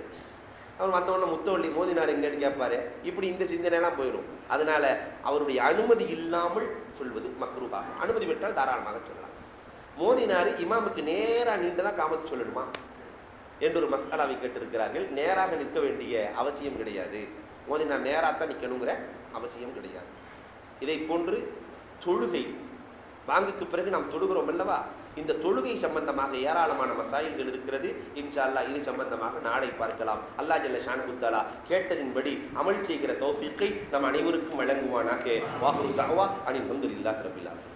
அவர் வந்தவொடனே முத்தவள்ளி மோதினார் எங்கேன்னு கேட்பாரு. இப்படி இந்த சிந்தனைலாம் போயிடும். அதனால அவருடைய அனுமதி இல்லாமல் சொல்வது மக்ரூஹாகும். அனுமதி பெற்றால் தாராளமாக சொல்லலாம். மோதினார் இமாமுக்கு நேராக நின்று தான் காமத்து சொல்லணுமா என்று ஒரு மசாலாவை கேட்டிருக்கிறார்கள். நேராக நிற்க வேண்டிய அவசியம் கிடையாது. மோதினார் நேராக தான் நிற்கணுங்கிற அவசியம் கிடையாது. இதை போன்று தொழுகை, பாங்குக்கு பிறகு நாம் தொழுகிறோம் அல்லவா, இந்த தொழுகை சம்பந்தமாக ஏராளமான மசாயில்கள் இருக்கிறது. இன்ஷா அல்லாஹ் இது சம்பந்தமாக நாளை பார்க்கலாம். அல்லாஹ் ஜல்ல ஷானஹு தஆலா கேட்டதின்படி அமல் செய்கிற தௌஃபீக்கை நம் அனைவருக்கும் வழங்குவானாக. வாஹிரு தஅவா அனில் ஹம்துலில்லாஹி ரப்பில் ஆலமீன்.